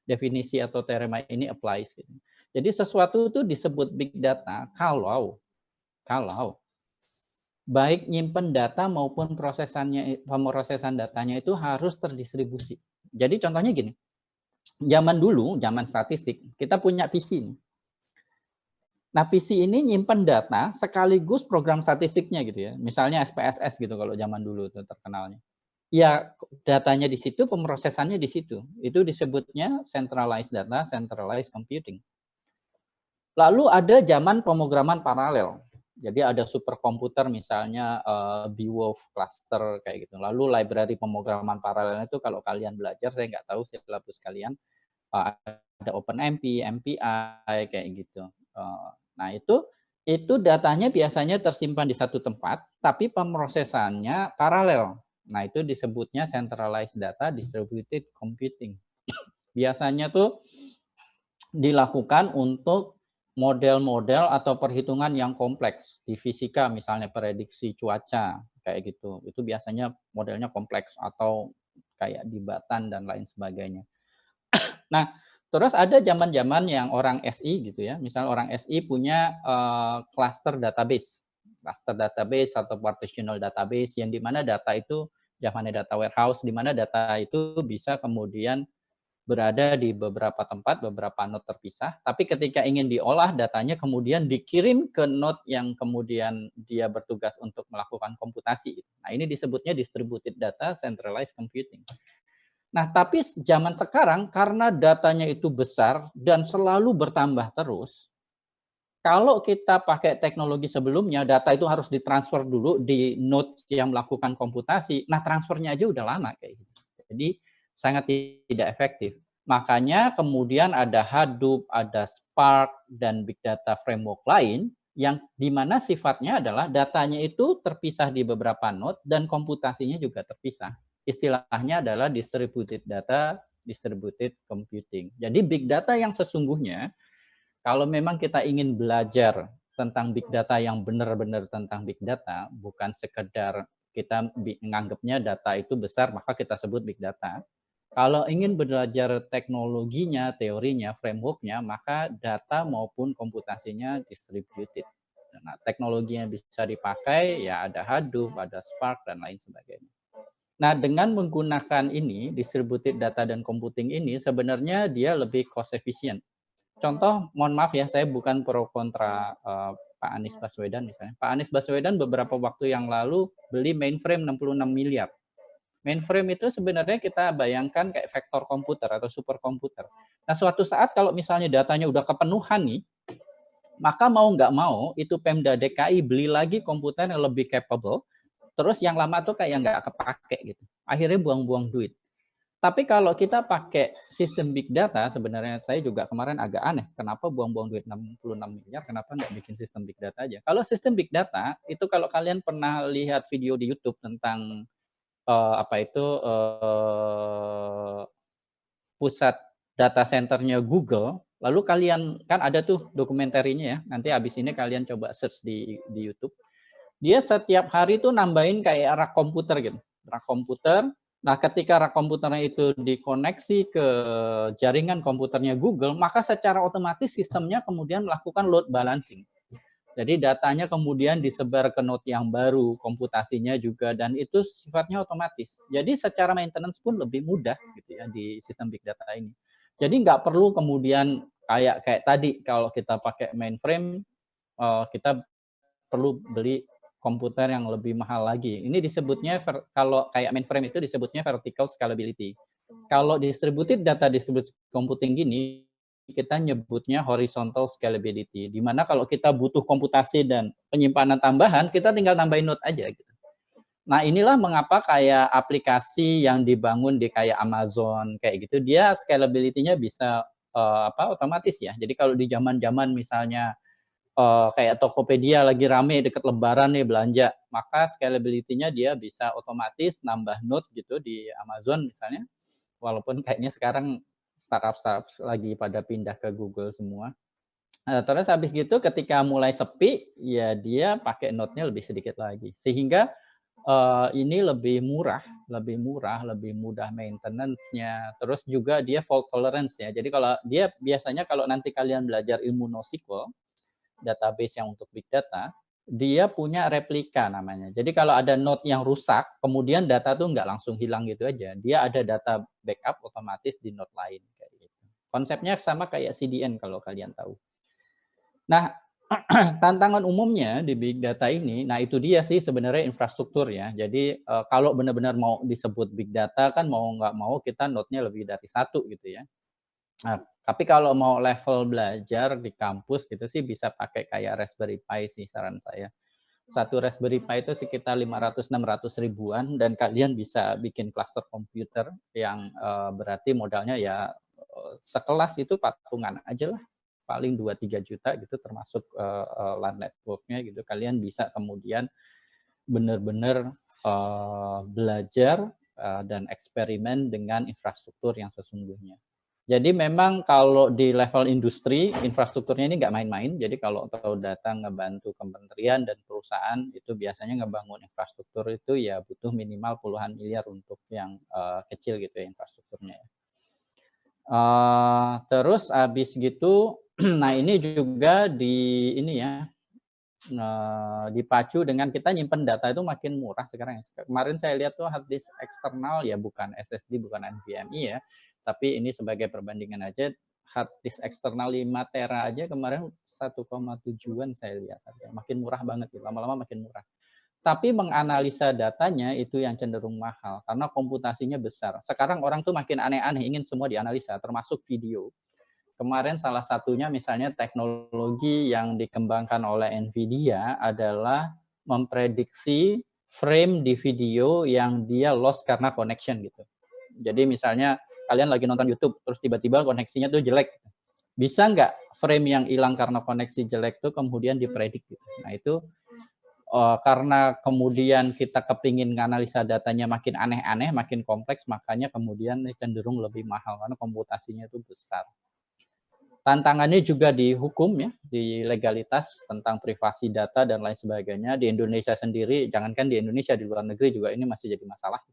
definisi atau teorema ini applies. Gitu. Jadi sesuatu itu disebut big data kalau baik nyimpen data maupun pemrosesan datanya itu harus terdistribusi. Jadi contohnya gini, zaman dulu, zaman statistik, kita punya PC. Nah, PC ini nyimpen data sekaligus program statistiknya gitu ya. Misalnya SPSS gitu kalau zaman dulu itu terkenalnya. Ya, datanya di situ, pemrosesannya di situ. Itu disebutnya centralized data, centralized computing. Lalu ada zaman pemrograman paralel. Jadi ada superkomputer misalnya Beowulf cluster kayak gitu. Lalu library pemrograman paralel itu kalau kalian belajar, saya nggak tahu silabus kalian, ada OpenMP, MPI kayak gitu. Nah itu datanya biasanya tersimpan di satu tempat, tapi pemrosesannya paralel. Nah itu disebutnya centralized data distributed computing. Biasanya tuh dilakukan untuk model-model atau perhitungan yang kompleks di fisika, misalnya prediksi cuaca kayak gitu. Itu biasanya modelnya kompleks atau kayak di Batan dan lain sebagainya. Nah, terus ada zaman-zaman yang orang SI gitu ya, misal orang SI punya cluster database atau partitional database yang dimana data itu zamannya data warehouse, di mana data itu bisa kemudian berada di beberapa tempat, beberapa node terpisah, tapi ketika ingin diolah datanya kemudian dikirim ke node yang kemudian dia bertugas untuk melakukan komputasi. Nah, ini disebutnya distributed data centralized computing. Nah, tapi zaman sekarang karena datanya itu besar dan selalu bertambah terus, kalau kita pakai teknologi sebelumnya, data itu harus ditransfer dulu di node yang melakukan komputasi. Nah, transfernya aja udah lama kayak gitu. Jadi sangat tidak efektif. Makanya kemudian ada Hadoop, ada Spark, dan Big Data Framework lain yang dimana sifatnya adalah datanya itu terpisah di beberapa node dan komputasinya juga terpisah. Istilahnya adalah distributed data, distributed computing. Jadi big data yang sesungguhnya kalau memang kita ingin belajar tentang big data yang benar-benar tentang big data, bukan sekedar kita menganggapnya data itu besar, maka kita sebut big data. Kalau ingin belajar teknologinya, teorinya, frameworknya, maka data maupun komputasinya distributed. Nah, teknologi yang bisa dipakai ya ada Hadoop, ada Spark, dan lain sebagainya. Nah, dengan menggunakan ini, distributed data dan computing ini, sebenarnya dia lebih cost efficient. Contoh, mohon maaf ya, saya bukan pro kontra Pak Anies Baswedan misalnya. Pak Anies Baswedan beberapa waktu yang lalu beli mainframe 66 miliar. Mainframe itu sebenarnya kita bayangkan kayak vektor komputer atau superkomputer. Nah, suatu saat kalau misalnya datanya udah kepenuhan nih, maka mau nggak mau itu Pemda DKI beli lagi komputer yang lebih capable, terus yang lama tuh kayak nggak kepake gitu. Akhirnya buang-buang duit. Tapi kalau kita pakai sistem big data, sebenarnya saya juga kemarin agak aneh. Kenapa buang-buang duit 66 miliar, kenapa nggak bikin sistem big data aja? Kalau sistem big data, itu kalau kalian pernah lihat video di YouTube tentang pusat data centernya Google, lalu kalian, kan ada tuh dokumenterinya ya, nanti abis ini kalian coba search di YouTube. Dia setiap hari tuh nambahin kayak rak komputer gitu. Rak komputer. Nah, ketika rak komputernya itu dikoneksi ke jaringan komputernya Google, maka secara otomatis sistemnya kemudian melakukan load balancing. Jadi datanya kemudian disebar ke node yang baru, komputasinya juga, dan itu sifatnya otomatis. Jadi secara maintenance pun lebih mudah gitu ya di sistem big data ini. Jadi nggak perlu kemudian kayak tadi kalau kita pakai mainframe, kita perlu beli komputer yang lebih mahal lagi. Ini disebutnya, kalau kayak mainframe itu disebutnya vertical scalability. Kalau distributed data distributed computing gini, kita nyebutnya horizontal scalability, di mana kalau kita butuh komputasi dan penyimpanan tambahan, kita tinggal tambahin node aja gitu. Nah, inilah mengapa kayak aplikasi yang dibangun di kayak Amazon kayak gitu, dia scalability-nya bisa otomatis ya. Jadi kalau di zaman-zaman misalnya kayak Tokopedia lagi rame deket Lebaran nih belanja, maka scalability-nya dia bisa otomatis nambah node gitu di Amazon misalnya. Walaupun kayaknya sekarang startup-startup lagi pada pindah ke Google semua. Terus habis gitu ketika mulai sepi, ya dia pakai node-nya lebih sedikit lagi. Sehingga ini lebih murah, lebih mudah maintenance-nya, terus juga dia fault tolerance ya. Jadi kalau dia biasanya kalau nanti kalian belajar ilmu NoSQL, database yang untuk big data, dia punya replika namanya. Jadi kalau ada node yang rusak, kemudian data tuh nggak langsung hilang gitu aja. Dia ada data backup otomatis di node lain kayak gitu. Konsepnya sama kayak CDN kalau kalian tahu. Nah, tantangan umumnya di big data ini, nah itu dia sih sebenarnya infrastruktur ya. Jadi kalau benar-benar mau disebut big data kan mau nggak mau kita node-nya lebih dari satu gitu ya. Nah, tapi kalau mau level belajar di kampus gitu sih bisa pakai kayak Raspberry Pi sih saran saya. Satu Raspberry Pi itu sekitar 500-600 ribuan dan kalian bisa bikin cluster komputer yang berarti modalnya ya sekelas itu patungan aja lah. Paling 2-3 juta gitu termasuk LAN network-nya gitu. Kalian bisa kemudian benar-benar belajar dan eksperimen dengan infrastruktur yang sesungguhnya. Jadi memang kalau di level industri, infrastrukturnya ini nggak main-main. Jadi kalau tahu data ngebantu kementerian dan perusahaan, itu biasanya ngebangun infrastruktur itu ya butuh minimal puluhan miliar untuk yang kecil gitu ya infrastrukturnya. Terus habis gitu, nah ini juga dipacu dengan kita nyimpen data itu makin murah sekarang. Kemarin saya lihat tuh hard disk eksternal ya bukan SSD, bukan NVMe ya, tapi ini sebagai perbandingan aja hard disk eksternal 5 tera aja kemarin 1,7-an saya lihat. Makin murah banget, lama-lama makin murah. Tapi menganalisa datanya itu yang cenderung mahal karena komputasinya besar. Sekarang orang tuh makin aneh-aneh ingin semua dianalisa termasuk video. Kemarin salah satunya misalnya teknologi yang dikembangkan oleh Nvidia adalah memprediksi frame di video yang dia lost karena connection gitu. Jadi misalnya kalian lagi nonton YouTube terus tiba-tiba koneksinya tuh jelek. Bisa nggak frame yang hilang karena koneksi jelek tuh kemudian dipredik gitu. Nah itu karena kemudian kita kepingin menganalisa datanya makin aneh-aneh, makin kompleks, makanya kemudian cenderung lebih mahal karena komputasinya itu besar. Tantangannya juga di hukum ya, di legalitas tentang privasi data dan lain sebagainya. Di Indonesia sendiri, jangankan di Indonesia, di luar negeri juga ini masih jadi masalah.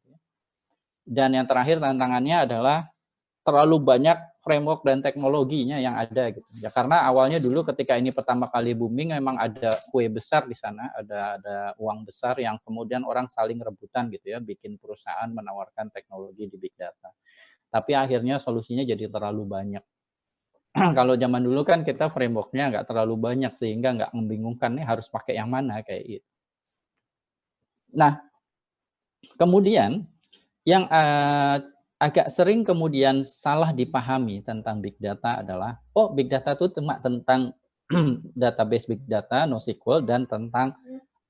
Dan yang terakhir tantangannya adalah terlalu banyak framework dan teknologinya yang ada gitu. Ya karena awalnya dulu ketika ini pertama kali booming memang ada kue besar di sana, ada uang besar yang kemudian orang saling rebutan gitu ya, bikin perusahaan menawarkan teknologi di big data. Tapi akhirnya solusinya jadi terlalu banyak. Kalau zaman dulu kan kita framework-nya nggak terlalu banyak sehingga nggak membingungkan nih harus pakai yang mana kayak gitu. Nah, kemudian yang agak sering kemudian salah dipahami tentang big data adalah, oh big data itu cuma tentang database big data, NoSQL, dan tentang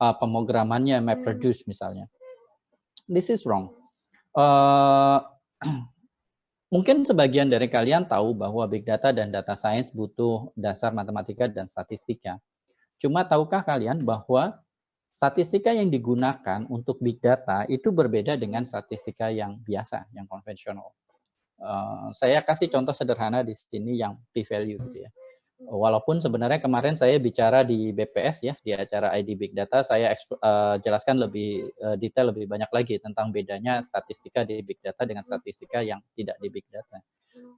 pemrogramannya, MapReduce misalnya. This is wrong. Mungkin sebagian dari kalian tahu bahwa big data dan data science butuh dasar matematika dan statistika. Cuma tahukah kalian bahwa statistika yang digunakan untuk big data itu berbeda dengan statistika yang biasa, yang konvensional. Saya kasih contoh sederhana di sini yang p-value gitu ya. Walaupun sebenarnya kemarin saya bicara di BPS ya, di acara ID Big Data, saya jelaskan lebih detail, lebih banyak lagi tentang bedanya statistika di Big Data dengan statistika yang tidak di Big Data.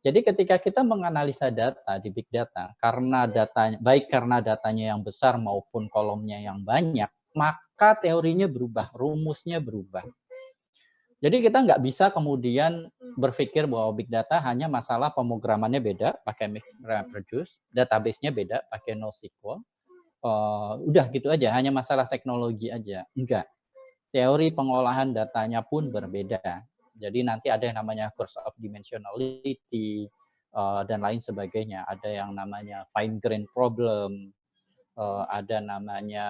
Jadi ketika kita menganalisa data di Big Data, karena datanya, baik karena datanya yang besar maupun kolomnya yang banyak, maka teorinya berubah, rumusnya berubah. Jadi kita nggak bisa kemudian berpikir bahwa big data hanya masalah pemrogramannya beda, pakai MapReduce, database-nya beda, pakai NoSQL, udah gitu aja, hanya masalah teknologi aja. Enggak. Teori pengolahan datanya pun berbeda. Jadi nanti ada yang namanya course of dimensionality, dan lain sebagainya. Ada yang namanya fine grain problem, ada namanya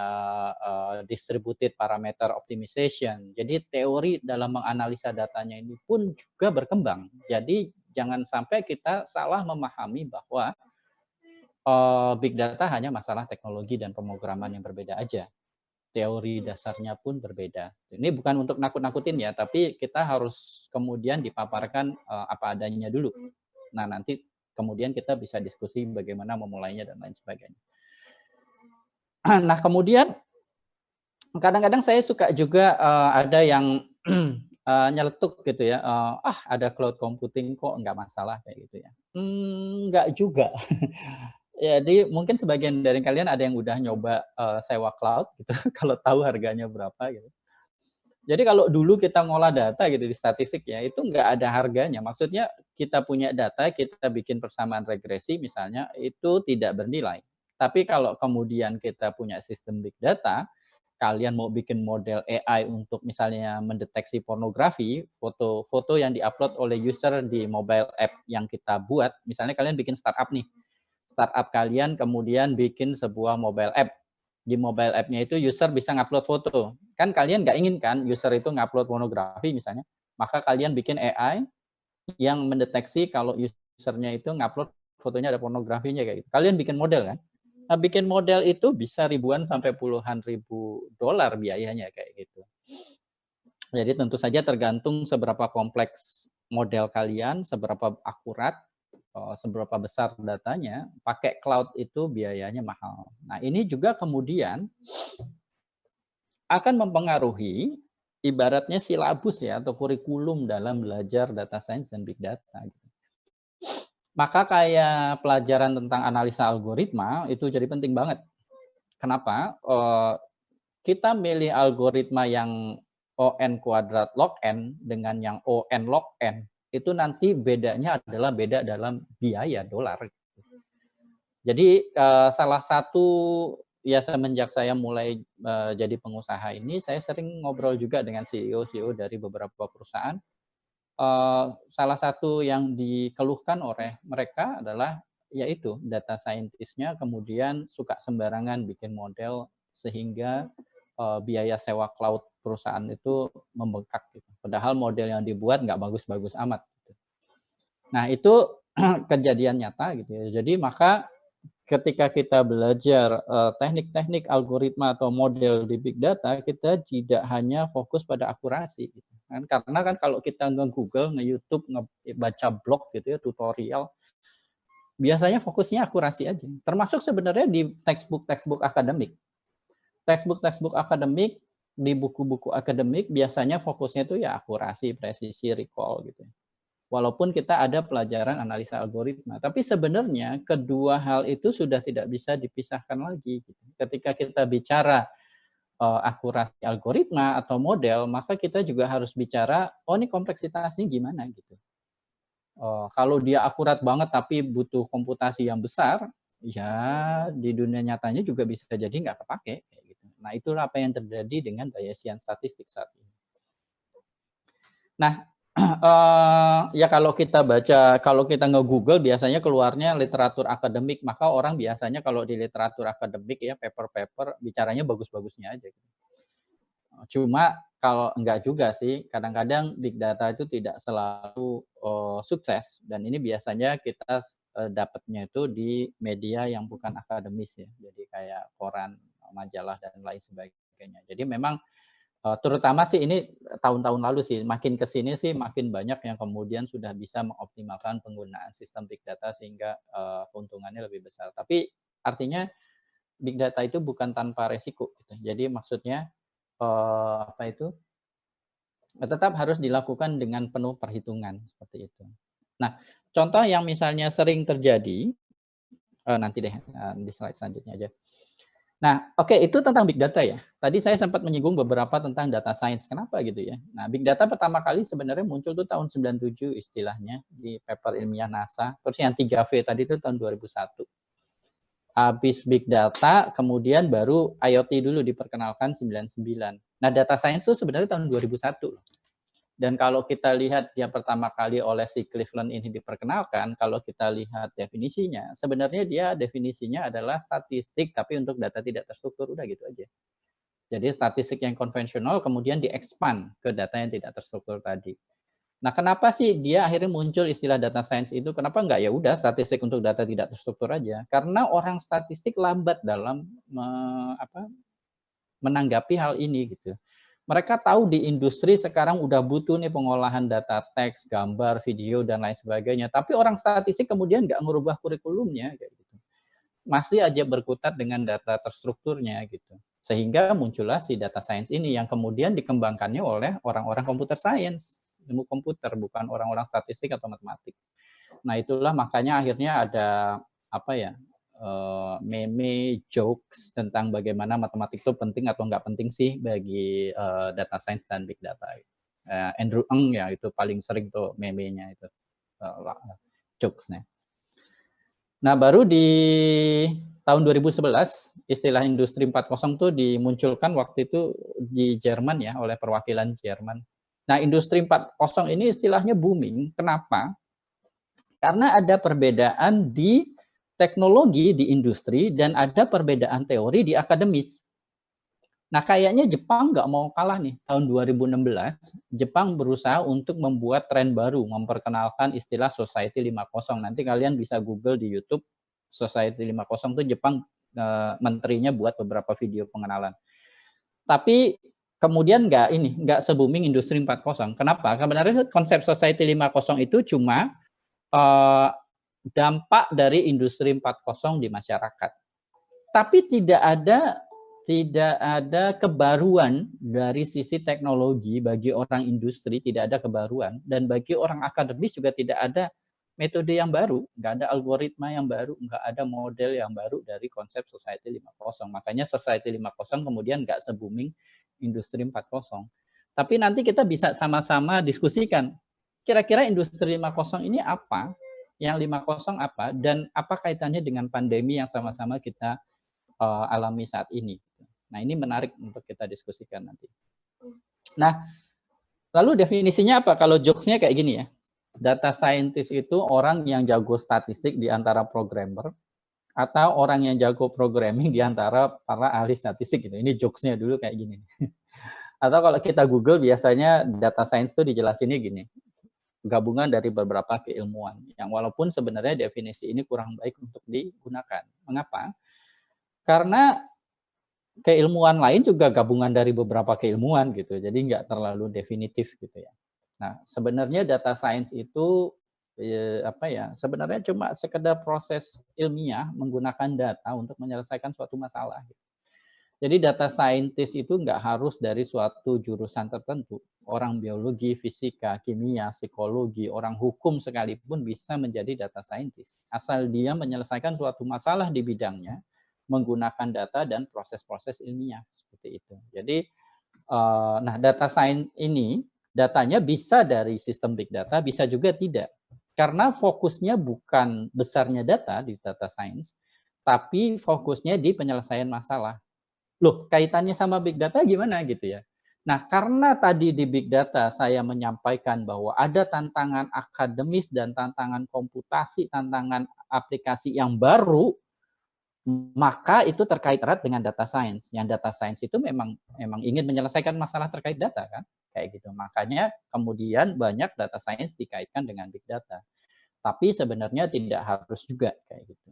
distributed parameter optimization. Jadi teori dalam menganalisa datanya ini pun juga berkembang. Jadi jangan sampai kita salah memahami bahwa big data hanya masalah teknologi dan pemrograman yang berbeda aja. Teori dasarnya pun berbeda. Ini bukan untuk nakut-nakutin ya, tapi kita harus kemudian dipaparkan apa adanya dulu. Nah, nanti kemudian kita bisa diskusi bagaimana memulainya dan lain sebagainya. Nah, kemudian kadang-kadang saya suka juga ada yang nyeletuk gitu ya, ada cloud computing kok nggak masalah kayak gitu ya. Nggak juga. Jadi mungkin sebagian dari kalian ada yang udah nyoba sewa cloud gitu, kalau tahu harganya berapa gitu. Jadi kalau dulu kita ngolah data gitu di statistik ya, itu nggak ada harganya. Maksudnya kita punya data, kita bikin persamaan regresi misalnya, itu tidak bernilai. Tapi kalau kemudian kita punya sistem big data, kalian mau bikin model AI untuk misalnya mendeteksi pornografi, foto-foto yang diupload oleh user di mobile app yang kita buat, misalnya kalian bikin startup nih, startup kalian kemudian bikin sebuah mobile app. Di mobile app-nya itu user bisa ngupload foto. Kan kalian nggak ingin kan user itu ngupload pornografi misalnya, maka kalian bikin AI yang mendeteksi kalau usernya itu ngupload fotonya ada pornografinya kayak gitu. Kalian bikin model kan? Nah, bikin model itu bisa ribuan sampai puluhan ribu dolar biayanya kayak gitu. Jadi tentu saja tergantung seberapa kompleks model kalian, seberapa akurat, seberapa besar datanya, pakai cloud itu biayanya mahal. Nah, ini juga kemudian akan mempengaruhi ibaratnya silabus ya atau kurikulum dalam belajar data science dan big data. Maka kayak pelajaran tentang analisa algoritma itu jadi penting banget. Kenapa? Kita milih algoritma yang ON kuadrat log N dengan yang ON log N, itu nanti bedanya adalah beda dalam biaya dolar. Jadi salah satu ya semenjak saya mulai jadi pengusaha ini, saya sering ngobrol juga dengan CEO dari beberapa perusahaan. Salah satu yang dikeluhkan oleh mereka adalah yaitu data scientist-nya kemudian suka sembarangan bikin model sehingga biaya sewa cloud perusahaan itu membengkak gitu. Padahal model yang dibuat nggak bagus-bagus amat. Gitu. Nah itu kejadian nyata gitu ya. Jadi maka ketika kita belajar teknik-teknik algoritma atau model di big data, kita tidak hanya fokus pada akurasi. Gitu. Karena kan kalau kita nge-Google, nge-YouTube, ngebaca blog gitu ya, tutorial, biasanya fokusnya akurasi aja. Termasuk sebenarnya di textbook akademik. Textbook akademik, di buku-buku akademik, biasanya fokusnya itu ya akurasi, presisi, recall gitu. Walaupun kita ada pelajaran analisa algoritma. Tapi sebenarnya kedua hal itu sudah tidak bisa dipisahkan lagi. Ketika kita bicara akurasi algoritma atau model, maka kita juga harus bicara, oh ini kompleksitasnya gimana gitu. Kalau dia akurat banget tapi butuh komputasi yang besar, ya di dunia nyatanya juga bisa jadi nggak kepake. Gitu. Nah itulah apa yang terjadi dengan Bayesian statistik saat ini. Nah, ya kalau kita baca, kalau kita nge-Google biasanya keluarnya literatur akademik, maka orang biasanya kalau di literatur akademik ya paper-paper bicaranya bagus-bagusnya aja. Cuma kalau enggak juga sih, kadang-kadang big data itu tidak selalu sukses dan ini biasanya kita dapatnya itu di media yang bukan akademis ya, jadi kayak koran, majalah dan lain sebagainya. Jadi memang terutama sih ini tahun-tahun lalu sih, makin ke sini sih makin banyak yang kemudian sudah bisa mengoptimalkan penggunaan sistem big data sehingga keuntungannya lebih besar. Tapi artinya big data itu bukan tanpa resiko. Gitu. Jadi maksudnya tetap harus dilakukan dengan penuh perhitungan seperti itu. Nah, contoh yang misalnya sering terjadi, nanti deh di slide selanjutnya aja. Nah, oke, itu tentang big data ya. Tadi saya sempat menyinggung beberapa tentang data science. Kenapa gitu ya? Nah, big data pertama kali sebenarnya muncul tuh tahun 97 istilahnya di paper ilmiah NASA. Terus yang 3V tadi itu tahun 2001. Habis big data, kemudian baru IoT dulu diperkenalkan 99. Nah, data science itu sebenarnya tahun 2001. Dan kalau kita lihat dia pertama kali oleh si Cleveland ini diperkenalkan, kalau kita lihat definisinya, sebenarnya dia definisinya adalah statistik tapi untuk data tidak terstruktur, udah gitu aja. Jadi statistik yang konvensional kemudian di-expand ke data yang tidak terstruktur tadi. Nah, kenapa sih dia akhirnya muncul istilah data science itu? Kenapa enggak ya udah statistik untuk data tidak terstruktur aja? Karena orang statistik lambat dalam menanggapi hal ini gitu. Mereka tahu di industri sekarang udah butuh nih pengolahan data teks, gambar, video, dan lain sebagainya. Tapi orang statistik kemudian nggak merubah kurikulumnya, kayak gitu. Masih aja berkutat dengan data terstrukturnya gitu. Sehingga muncullah si data science ini yang kemudian dikembangkannya oleh orang-orang computer science, ilmu komputer, bukan orang-orang statistik atau matematik. Nah itulah makanya akhirnya ada apa ya, meme jokes tentang bagaimana matematik itu penting atau nggak penting sih bagi data science dan big data. Andrew Ng ya itu paling sering tuh meme-nya itu jokes-nya. Nah baru di tahun 2011 istilah industri 4.0 tuh dimunculkan waktu itu di Jerman ya oleh perwakilan Jerman. Nah industri 4.0 ini istilahnya booming. Kenapa? Karena ada perbedaan di teknologi di industri dan ada perbedaan teori di akademis. Nah, kayaknya Jepang nggak mau kalah nih. Tahun 2016, Jepang berusaha untuk membuat tren baru, memperkenalkan istilah Society 5.0. Nanti kalian bisa Google di YouTube, Society 5.0 itu Jepang, menterinya buat beberapa video pengenalan. Tapi kemudian nggak se-booming industri 4.0. Kenapa? Sebenarnya konsep Society 5.0 itu cuma dampak dari industri 4.0 di masyarakat. Tapi tidak ada kebaruan dari sisi teknologi bagi orang industri, tidak ada kebaruan. Dan bagi orang akademis juga tidak ada metode yang baru, nggak ada algoritma yang baru, nggak ada model yang baru dari konsep Society 5.0. Makanya Society 5.0 kemudian nggak se-booming industri 4.0. Tapi nanti kita bisa sama-sama diskusikan, kira-kira industri 5.0 ini apa? Yang 5.0 apa dan apa kaitannya dengan pandemi yang sama-sama kita alami saat ini. Nah, ini menarik untuk kita diskusikan nanti. Nah, lalu definisinya apa? Kalau jokes-nya kayak gini ya. Data scientist itu orang yang jago statistik di antara programmer atau orang yang jago programming di antara para ahli statistik gitu. Ini jokes-nya dulu kayak gini. Atau kalau kita Google biasanya data science itu dijelasinnya gini. Gabungan dari beberapa keilmuan yang walaupun sebenarnya definisi ini kurang baik untuk digunakan. Mengapa? Karena keilmuan lain juga gabungan dari beberapa keilmuan gitu, jadi nggak terlalu definitif gitu ya. Nah, sebenarnya data science itu sebenarnya cuma sekedar proses ilmiah menggunakan data untuk menyelesaikan suatu masalah. Jadi data scientist itu nggak harus dari suatu jurusan tertentu. Orang biologi, fisika, kimia, psikologi, orang hukum sekalipun bisa menjadi data scientist. Asal dia menyelesaikan suatu masalah di bidangnya menggunakan data dan proses-proses ilmiah seperti itu. Jadi, nah data science ini datanya bisa dari sistem big data, bisa juga tidak. Karena fokusnya bukan besarnya data di data science, tapi fokusnya di penyelesaian masalah. Loh, kaitannya sama big data gimana gitu ya. Nah, karena tadi di big data saya menyampaikan bahwa ada tantangan akademis dan tantangan komputasi, tantangan aplikasi yang baru, maka itu terkait erat dengan data science. Yang data science itu memang ingin menyelesaikan masalah terkait data kan, kayak gitu. Makanya kemudian banyak data science dikaitkan dengan big data. Tapi sebenarnya tidak harus juga kayak gitu.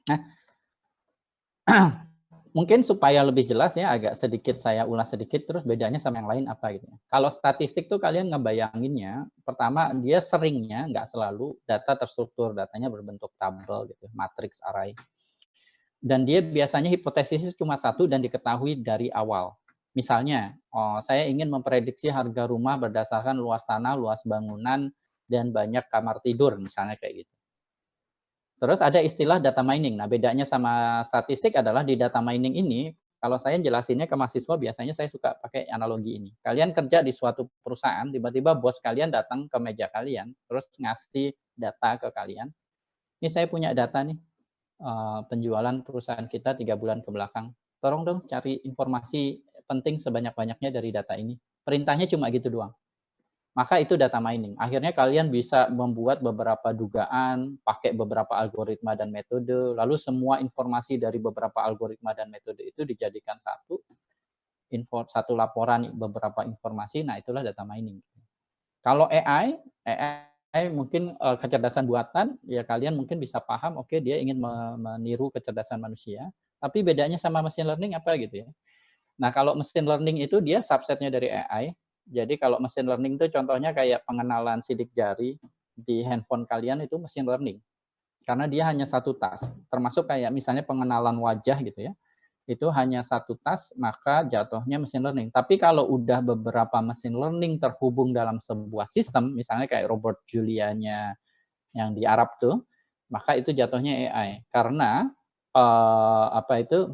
Nah, mungkin supaya lebih jelas ya, agak sedikit saya ulas sedikit, terus bedanya sama yang lain apa gitu ya. Kalau statistik tuh kalian ngebayanginnya, pertama dia seringnya, nggak selalu, data terstruktur, datanya berbentuk tabel gitu, matrix array. Dan dia biasanya hipotesisnya cuma satu dan diketahui dari awal. Misalnya, saya ingin memprediksi harga rumah berdasarkan luas tanah, luas bangunan, dan banyak kamar tidur, misalnya kayak gitu. Terus ada istilah data mining. Nah, bedanya sama statistik adalah di data mining ini, kalau saya jelasinnya ke mahasiswa, biasanya saya suka pakai analogi ini. Kalian kerja di suatu perusahaan, tiba-tiba bos kalian datang ke meja kalian, terus ngasih data ke kalian. Ini saya punya data nih, penjualan perusahaan kita 3 bulan ke belakang. Tolong dong cari informasi penting sebanyak-banyaknya dari data ini. Perintahnya cuma gitu doang. maka itu data mining. Akhirnya kalian bisa membuat beberapa dugaan, pakai beberapa algoritma dan metode, lalu semua informasi dari beberapa algoritma dan metode itu dijadikan satu laporan beberapa informasi, nah itulah data mining. Kalau AI mungkin kecerdasan buatan, ya kalian mungkin bisa paham, oke, dia ingin meniru kecerdasan manusia, tapi bedanya sama machine learning apa gitu ya. Nah, kalau machine learning itu dia subsetnya dari AI. Jadi kalau machine learning itu contohnya kayak pengenalan sidik jari di handphone kalian itu machine learning. Karena dia hanya satu task, termasuk kayak misalnya pengenalan wajah gitu ya. Itu hanya satu task, maka jatuhnya machine learning. Tapi kalau udah beberapa machine learning terhubung dalam sebuah sistem, misalnya kayak robot Julia-nya yang di Arab tuh, maka itu jatuhnya AI. Karena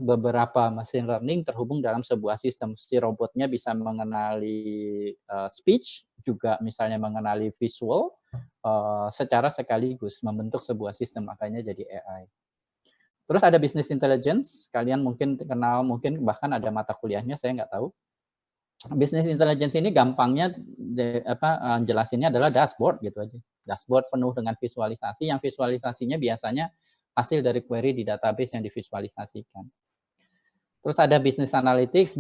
beberapa machine learning terhubung dalam sebuah sistem. Si robotnya bisa mengenali speech, juga misalnya mengenali visual, secara sekaligus membentuk sebuah sistem, makanya jadi AI. Terus ada business intelligence, kalian mungkin kenal, mungkin bahkan ada mata kuliahnya, saya nggak tahu. Business intelligence ini gampangnya jelasinnya adalah dashboard gitu aja. Dashboard penuh dengan visualisasi, yang visualisasinya biasanya hasil dari query di database yang divisualisasikan. Terus ada business analytics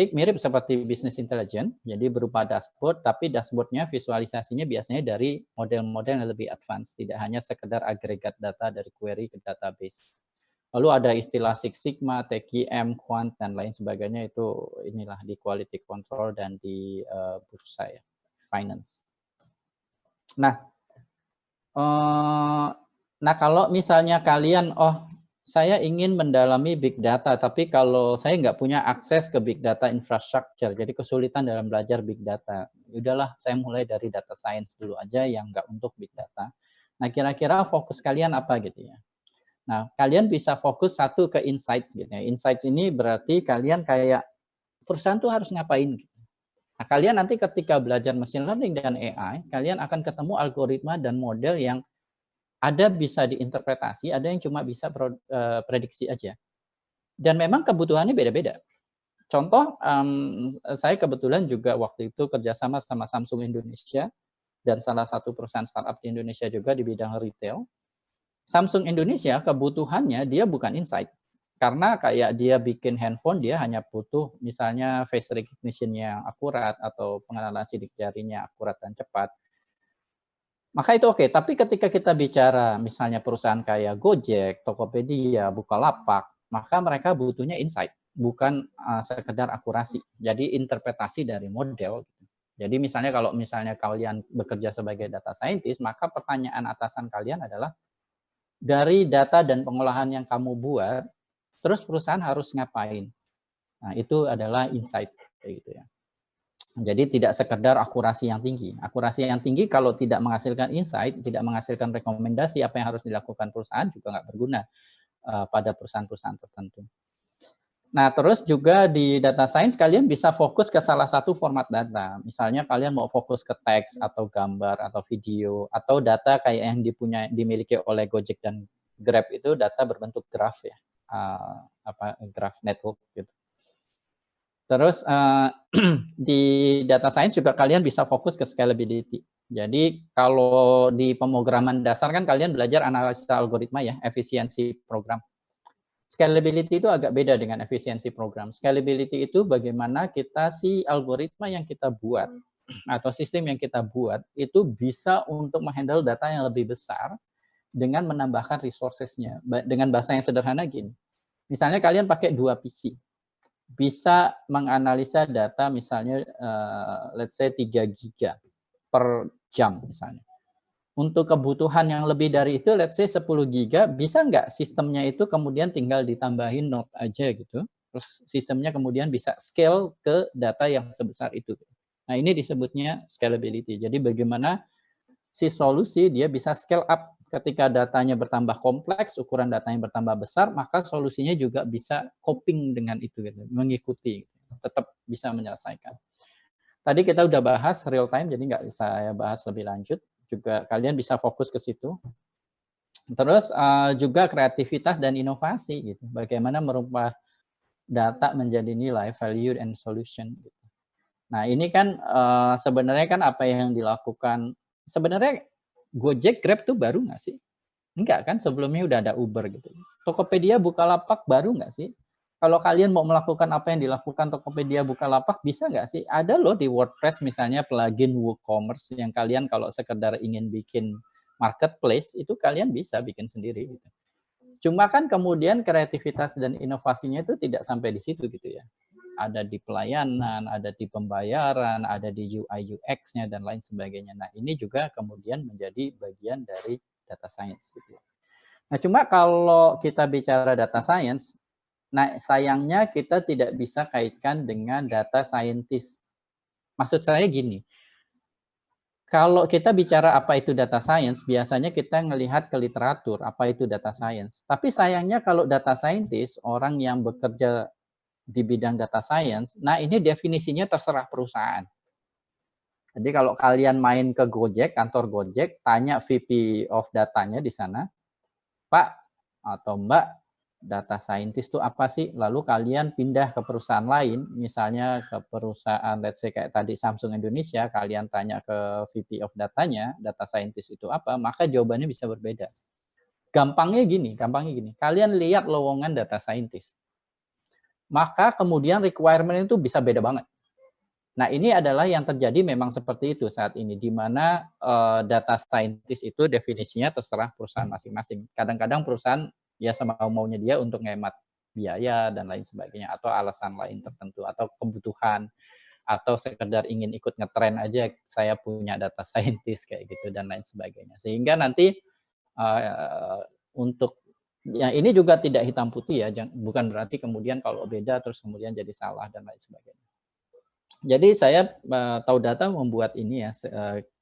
mirip seperti business intelligence, jadi berupa dashboard, tapi dashboardnya visualisasinya biasanya dari model-model yang lebih advance, tidak hanya sekedar agregat data dari query ke database. Lalu ada istilah Six Sigma, TQM, Quant, dan lain sebagainya, itu inilah di quality control dan di bursa ya, finance. Nah kalau misalnya kalian, saya ingin mendalami big data, tapi kalau saya nggak punya akses ke big data infrastructure, jadi kesulitan dalam belajar big data, udahlah saya mulai dari data science dulu aja yang nggak untuk big data. Nah kira-kira fokus kalian apa gitu ya? Nah, kalian bisa fokus satu ke insights gitu ya. Insights ini berarti kalian kayak perusahaan tuh harus ngapain gitu. Nah, kalian nanti ketika belajar machine learning dan AI, kalian akan ketemu algoritma dan model yang ada bisa diinterpretasi, ada yang cuma bisa prediksi aja. Dan memang kebutuhannya beda-beda. Contoh, saya kebetulan juga waktu itu kerjasama sama Samsung Indonesia dan salah satu perusahaan startup di Indonesia juga di bidang retail. Samsung Indonesia kebutuhannya dia bukan insight. Karena kayak dia bikin handphone, dia hanya butuh misalnya face recognition yang akurat atau pengenalan sidik jarinya akurat dan cepat. Maka itu oke, tapi ketika kita bicara misalnya perusahaan kayak Gojek, Tokopedia, Bukalapak, maka mereka butuhnya insight, bukan sekedar akurasi. Jadi interpretasi dari model. Jadi misalnya kalau misalnya kalian bekerja sebagai data scientist, maka pertanyaan atasan kalian adalah, dari data dan pengolahan yang kamu buat, terus perusahaan harus ngapain? Nah, itu adalah insight kayak gitu ya. Jadi tidak sekedar akurasi yang tinggi. Akurasi yang tinggi kalau tidak menghasilkan insight, tidak menghasilkan rekomendasi apa yang harus dilakukan perusahaan, juga nggak berguna pada perusahaan-perusahaan tertentu. Nah, terus juga di data science kalian bisa fokus ke salah satu format data. Misalnya kalian mau fokus ke teks atau gambar atau video atau data kayak yang dimiliki oleh Gojek dan Grab, itu data berbentuk graf ya, graph network gitu. Terus di data science juga kalian bisa fokus ke scalability. Jadi kalau di pemrograman dasar kan kalian belajar analisa algoritma ya, efisiensi program. Scalability itu agak beda dengan efisiensi program. Scalability itu bagaimana kita si algoritma yang kita buat atau sistem yang kita buat itu bisa untuk menghandle data yang lebih besar dengan menambahkan resources-nya. Dengan bahasa yang sederhana gini, misalnya kalian pakai 2 PC, bisa menganalisa data misalnya let's say 3 giga per jam misalnya. Untuk kebutuhan yang lebih dari itu, let's say 10 giga, bisa nggak sistemnya itu kemudian tinggal ditambahin node aja gitu, terus sistemnya kemudian bisa scale ke data yang sebesar itu. Nah, ini disebutnya scalability. Jadi bagaimana si solusi dia bisa scale up ketika datanya bertambah kompleks, ukuran datanya bertambah besar, maka solusinya juga bisa coping dengan itu, gitu, mengikuti, tetap bisa menyelesaikan. Tadi kita udah bahas real time, jadi nggak saya bahas lebih lanjut. Juga kalian bisa fokus ke situ. Terus juga kreativitas dan inovasi gitu. Bagaimana merubah data menjadi nilai, value and solution gitu. Nah, ini kan sebenarnya kan apa yang dilakukan, sebenarnya Gojek, Grab tuh baru nggak sih? Enggak kan, sebelumnya udah ada Uber gitu. Tokopedia, Bukalapak baru nggak sih? Kalau kalian mau melakukan apa yang dilakukan Tokopedia, Bukalapak, bisa nggak sih? Ada loh di WordPress misalnya plugin WooCommerce yang kalian kalau sekedar ingin bikin marketplace, itu kalian bisa bikin sendiri. Gitu. Cuma kan kemudian kreativitas dan inovasinya itu tidak sampai di situ gitu ya. Ada di pelayanan, ada di pembayaran, ada di UI UX-nya dan lain sebagainya. Nah, ini juga kemudian menjadi bagian dari data science gitu. Nah, cuma kalau kita bicara data science, nah sayangnya kita tidak bisa kaitkan dengan data scientist. Maksud saya gini, kalau kita bicara apa itu data science, biasanya kita melihat ke literatur, apa itu data science. Tapi sayangnya kalau data scientist, orang yang bekerja di bidang data science, nah ini definisinya terserah perusahaan. Jadi kalau kalian main ke Gojek, kantor Gojek, tanya VP of datanya di sana, Pak atau Mbak, data scientist itu apa sih? Lalu kalian pindah ke perusahaan lain, misalnya ke perusahaan, let's say kayak tadi Samsung Indonesia, kalian tanya ke VP of datanya, data scientist itu apa, maka jawabannya bisa berbeda. Gampangnya gini, kalian lihat lowongan data scientist, maka kemudian requirement itu bisa beda banget. Nah, ini adalah yang terjadi memang seperti itu saat ini, di mana data scientist itu definisinya terserah perusahaan masing-masing. Kadang-kadang perusahaan ya sama maunya dia untuk ngehemat biaya dan lain sebagainya, atau alasan lain tertentu, atau kebutuhan, atau sekedar ingin ikut ngetren aja, saya punya data scientist kayak gitu dan lain sebagainya. Sehingga nanti untuk ya ini juga tidak hitam putih ya, bukan berarti kemudian kalau beda terus kemudian jadi salah dan lain sebagainya. Jadi saya tahu data membuat ini ya,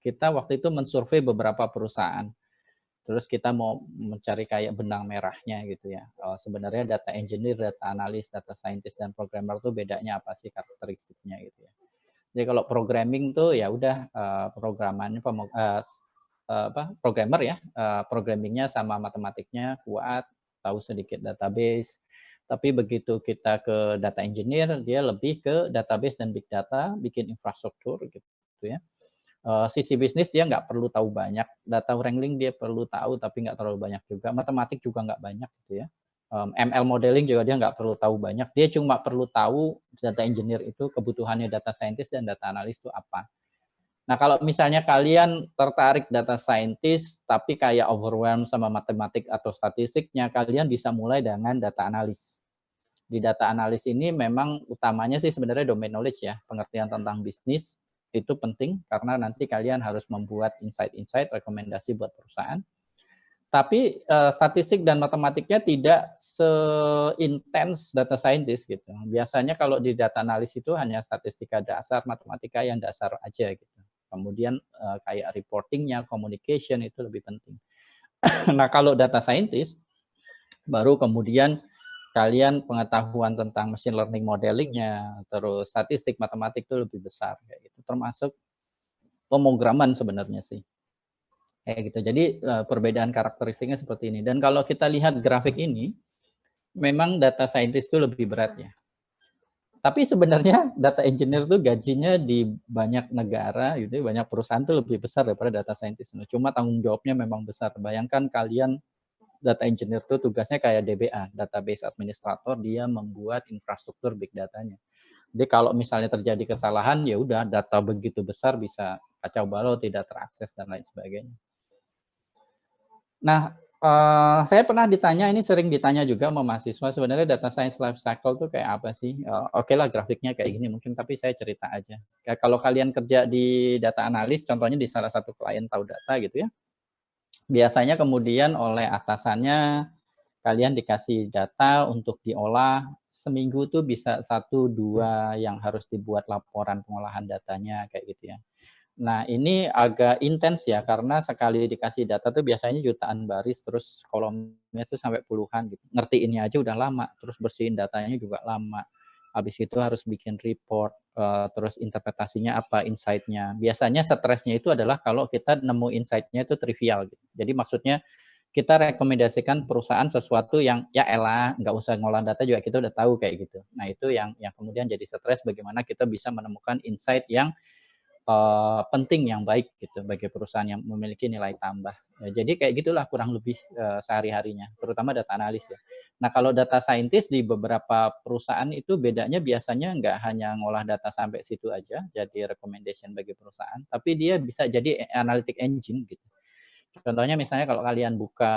kita waktu itu mensurvei beberapa perusahaan. Terus kita mau mencari kayak benang merahnya gitu ya. Sebenarnya data engineer, data analis, data scientist dan programmer tuh bedanya apa sih karakteristiknya gitu ya. Jadi kalau programming tuh ya udah programannya programmer ya, programmingnya sama matematiknya kuat, tahu sedikit database. Tapi begitu kita ke data engineer, dia lebih ke database dan big data, bikin infrastruktur gitu ya. Sisi bisnis dia nggak perlu tahu banyak, data wrangling dia perlu tahu tapi nggak terlalu banyak juga, matematik juga nggak banyak gitu ya. ML modeling juga dia nggak perlu tahu banyak, dia cuma perlu tahu data engineer itu kebutuhannya data scientist dan data analis itu apa. Nah, kalau misalnya kalian tertarik data scientist, tapi kayak overwhelmed sama matematik atau statistiknya, kalian bisa mulai dengan data analis. Di data analis ini memang utamanya sih sebenarnya domain knowledge ya, pengertian tentang bisnis, itu penting karena nanti kalian harus membuat insight-insight, rekomendasi buat perusahaan. Tapi statistik dan matematiknya tidak seintens data scientist gitu. Biasanya kalau di data analis itu hanya statistika dasar, matematika yang dasar aja gitu. Kemudian kayak reportingnya, communication itu lebih penting. Nah, kalau data scientist, baru kemudian kalian pengetahuan tentang machine learning modelingnya, terus statistik, matematik itu lebih besar kayak gitu. Termasuk pemrograman sebenarnya sih. Kayak gitu. Jadi perbedaan karakteristiknya seperti ini. Dan kalau kita lihat grafik ini, memang data scientist itu lebih berat ya. Tapi sebenarnya data engineer tuh gajinya di banyak negara gitu, banyak perusahaan tuh lebih besar daripada data scientist. Cuma tanggung jawabnya memang besar. Bayangkan kalian data engineer tuh tugasnya kayak DBA, database administrator, dia membuat infrastruktur big datanya. Jadi kalau misalnya terjadi kesalahan, ya udah data begitu besar bisa kacau balau, tidak terakses dan lain sebagainya. Nah, saya pernah ditanya, ini sering ditanya juga sama mahasiswa, sebenarnya data science life cycle tuh kayak apa sih? Oke lah grafiknya kayak gini mungkin, tapi saya cerita aja. Ya, kalau kalian kerja di data analis, contohnya di salah satu klien tahu data gitu ya, biasanya kemudian oleh atasannya, kalian dikasih data untuk diolah, seminggu tuh bisa 1-2 yang harus dibuat laporan pengolahan datanya kayak gitu ya. Nah, ini agak intens ya, karena sekali dikasih data tuh biasanya jutaan baris, terus kolomnya tuh sampai puluhan gitu. Ngertiinnya aja udah lama, terus bersihin datanya juga lama. Habis itu harus bikin report, terus interpretasinya apa, insight-nya. Biasanya stresnya itu adalah kalau kita nemu insight-nya itu trivial gitu. Jadi maksudnya kita rekomendasikan perusahaan sesuatu yang ya elah nggak usah ngolah data juga kita udah tahu kayak gitu. Nah itu yang kemudian jadi stres bagaimana kita bisa menemukan insight yang penting yang baik gitu bagi perusahaan yang memiliki nilai tambah. Ya, jadi kayak gitulah kurang lebih sehari-harinya, terutama data analis ya. Nah kalau data scientist di beberapa perusahaan itu bedanya biasanya nggak hanya ngolah data sampai situ aja, jadi recommendation bagi perusahaan, tapi dia bisa jadi analytic engine gitu. Contohnya misalnya kalau kalian buka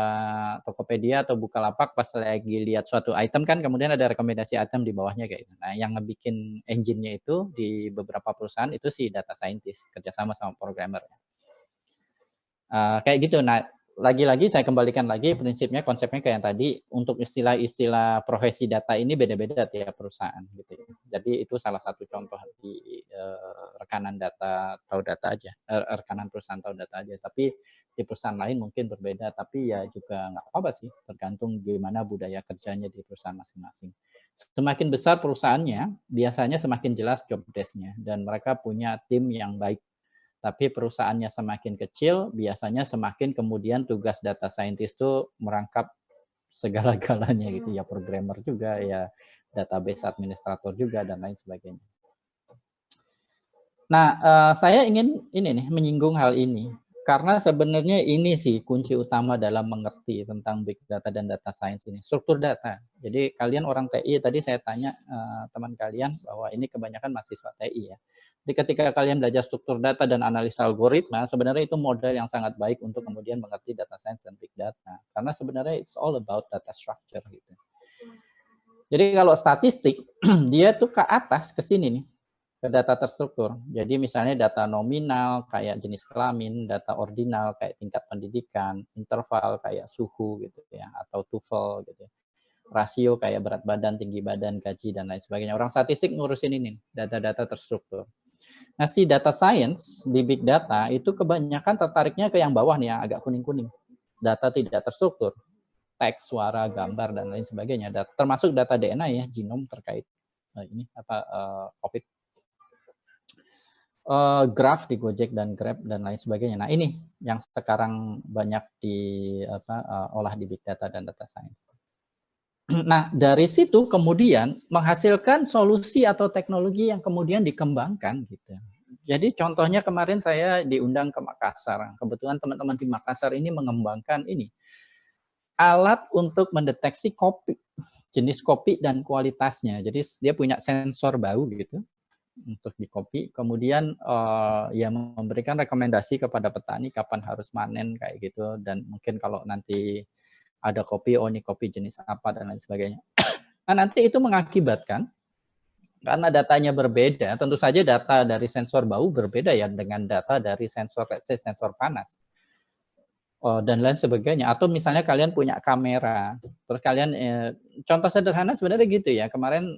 Tokopedia atau Bukalapak pas lagi lihat suatu item kan kemudian ada rekomendasi item di bawahnya kayak gitu. Nah, yang ngebikin engine-nya itu di beberapa perusahaan itu si data scientist kerjasama sama programmer. Kayak gitu. Nah, lagi-lagi saya kembalikan lagi prinsipnya, konsepnya kayak yang tadi, untuk istilah-istilah profesi data ini beda-beda tiap perusahaan gitu ya. Jadi itu salah satu contoh di rekanan data tahu data aja, rekanan perusahaan tahu data aja. Tapi di perusahaan lain mungkin berbeda, tapi ya juga nggak apa-apa sih, tergantung gimana budaya kerjanya di perusahaan masing-masing. Semakin besar perusahaannya, biasanya semakin jelas job desk-nya, dan mereka punya tim yang baik. Tapi perusahaannya semakin kecil, biasanya semakin kemudian tugas data scientist itu merangkap segala-galanya gitu ya, programmer juga ya, database administrator juga dan lain sebagainya. Nah, saya ingin ini nih menyinggung hal ini karena sebenarnya ini sih kunci utama dalam mengerti tentang big data dan data science ini, struktur data. Jadi kalian orang TI tadi saya tanya teman kalian bahwa ini kebanyakan mahasiswa TI ya. Jadi ketika kalian belajar struktur data dan analisa algoritma, sebenarnya itu modal yang sangat baik untuk kemudian mengerti data science dan big data. Karena sebenarnya it's all about data structure gitu. Jadi kalau statistik dia tuh ke atas ke sini nih, ke data terstruktur. Jadi misalnya data nominal kayak jenis kelamin, data ordinal kayak tingkat pendidikan, interval kayak suhu gitu ya, atau TOEFL gitu. Rasio kayak berat badan, tinggi badan, gaji dan lain sebagainya. Orang statistik ngurusin ini, data-data terstruktur. Nah, si data science di big data itu kebanyakan tertariknya ke yang bawah nih yang agak kuning-kuning. Data tidak terstruktur, teks, suara, gambar dan lain sebagainya. Termasuk data DNA ya, genom terkait ini apa COVID. Graph di Gojek dan Grab dan lain sebagainya. Nah, ini yang sekarang banyak olah di big data dan data science. Nah, dari situ kemudian menghasilkan solusi atau teknologi yang kemudian dikembangkan gitu. Jadi contohnya kemarin saya diundang ke Makassar. Kebetulan teman-teman di Makassar ini mengembangkan ini alat untuk mendeteksi kopi, jenis kopi dan kualitasnya. Jadi dia punya sensor bau gitu untuk di kopi, kemudian ya memberikan rekomendasi kepada petani kapan harus manen kayak gitu, dan mungkin kalau nanti ada kopi, oh ini kopi jenis apa dan lain sebagainya. Nah nanti itu mengakibatkan karena datanya berbeda, tentu saja data dari sensor bau berbeda ya dengan data dari sensor sensor panas dan lain sebagainya. Atau misalnya kalian punya kamera, terus kalian contoh sederhana sebenarnya gitu ya. Kemarin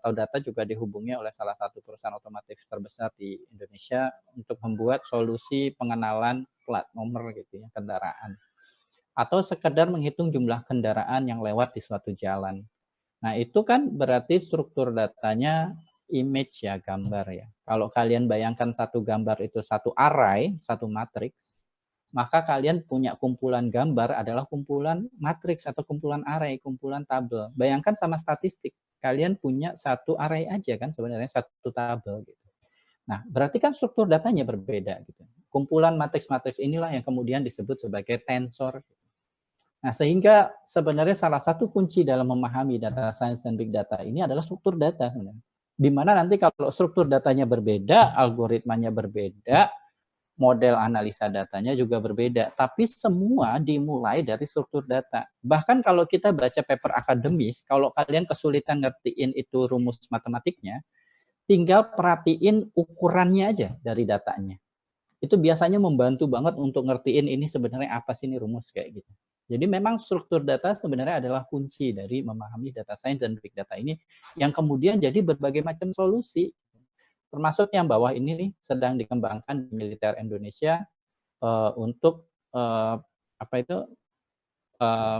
Tahu Data juga dihubungi oleh salah satu perusahaan otomotif terbesar di Indonesia untuk membuat solusi pengenalan plat nomor gitu ya kendaraan. Atau sekedar menghitung jumlah kendaraan yang lewat di suatu jalan. Nah, itu kan berarti struktur datanya image ya, gambar ya. Kalau kalian bayangkan satu gambar itu satu array, satu matriks, maka kalian punya kumpulan gambar adalah kumpulan matriks atau kumpulan array, kumpulan tabel. Bayangkan sama statistik, kalian punya satu array aja kan sebenarnya, satu tabel gitu. Nah, berarti kan struktur datanya berbeda gitu. Kumpulan matriks-matriks inilah yang kemudian disebut sebagai tensor. Nah, sehingga sebenarnya salah satu kunci dalam memahami data science dan big data ini adalah struktur data sebenarnya. Di mana nanti kalau struktur datanya berbeda, algoritmanya berbeda, model analisa datanya juga berbeda, tapi semua dimulai dari struktur data. Bahkan kalau kita baca paper akademis, kalau kalian kesulitan ngertiin itu rumus matematiknya, tinggal perhatiin ukurannya aja dari datanya. Itu biasanya membantu banget untuk ngertiin ini sebenarnya apa sih ini rumus kayak gitu. Jadi memang struktur data sebenarnya adalah kunci dari memahami data science dan big data ini yang kemudian jadi berbagai macam solusi. Termasuk yang bawah ini nih sedang dikembangkan di militer Indonesia untuk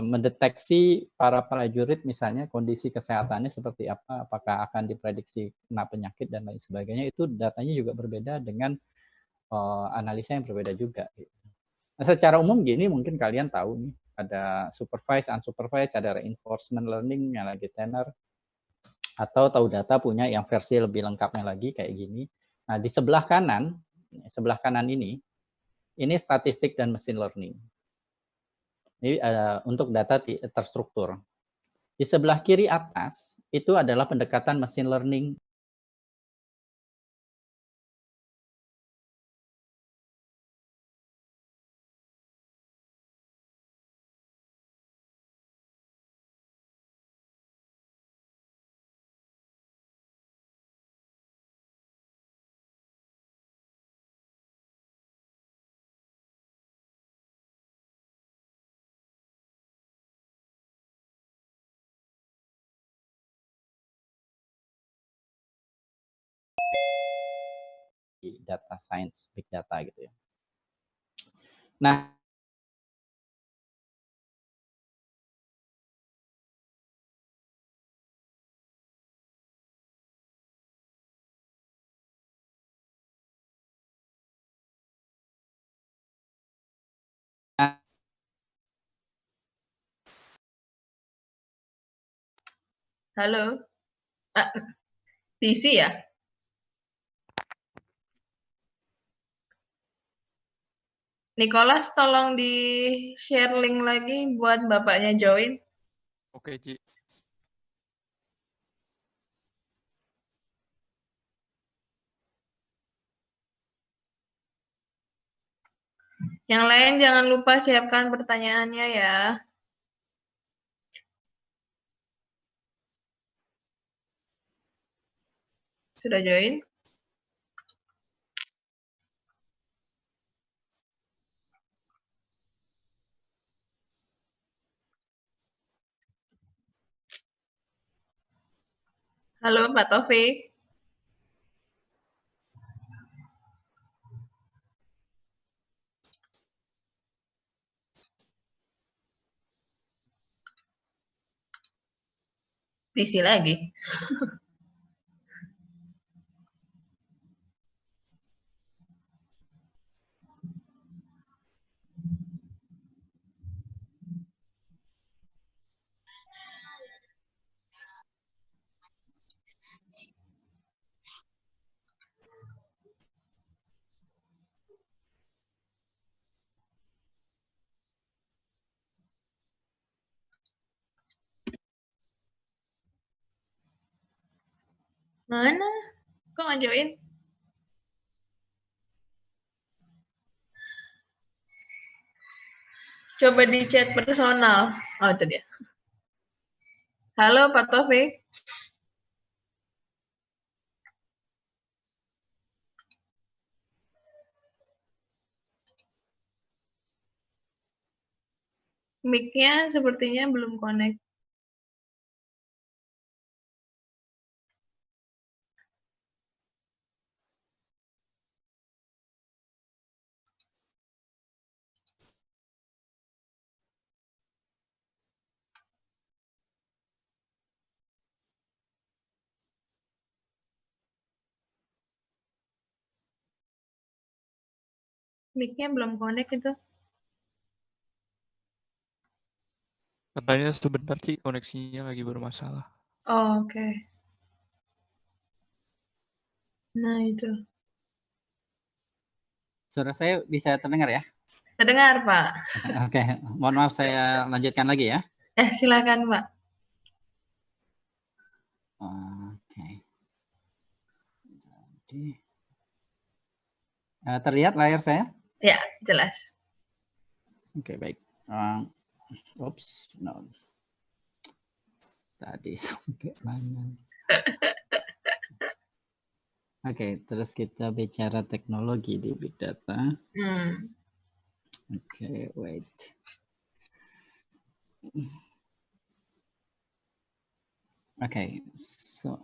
mendeteksi para prajurit misalnya kondisi kesehatannya seperti apa, apakah akan diprediksi kena penyakit dan lain sebagainya. Itu datanya juga berbeda dengan analisa yang berbeda juga. Nah, secara umum gini mungkin kalian tahu nih, ada supervised, unsupervised, ada reinforcement learning yang lagi tenor, atau tahu data punya yang versi lebih lengkapnya lagi kayak gini. Nah, di sebelah kanan ini statistik dan machine learning. Ini untuk data terstruktur. Di sebelah kiri atas itu adalah pendekatan machine learning. Data science, big data gitu ya. Nah, Halo, PC ya? Nicholas, tolong di-share link lagi buat bapaknya join. Oke, Ci. Yang lain jangan lupa siapkan pertanyaannya ya. Sudah join? Halo, Pak Taufik. PC lagi. Mana? Kok nggak join? Coba di chat personal. Oh, itu dia. Halo, Pak Taufik. Mic-nya sepertinya belum connect. Mic-nya belum connect itu. Katanya sebentar, Ci, koneksinya lagi bermasalah. Oh, oke. Nah, itu. suara saya bisa terdengar ya? Terdengar, Pak. Oke, mohon maaf saya lanjutkan lagi ya. Silakan, Pak. Oke. Jadi, terlihat layar saya? Ya, jelas. Oke, baik. Oops, no. Tadi sampai mana? Oke, terus kita bicara teknologi di big data. Oke, wait. Oke, so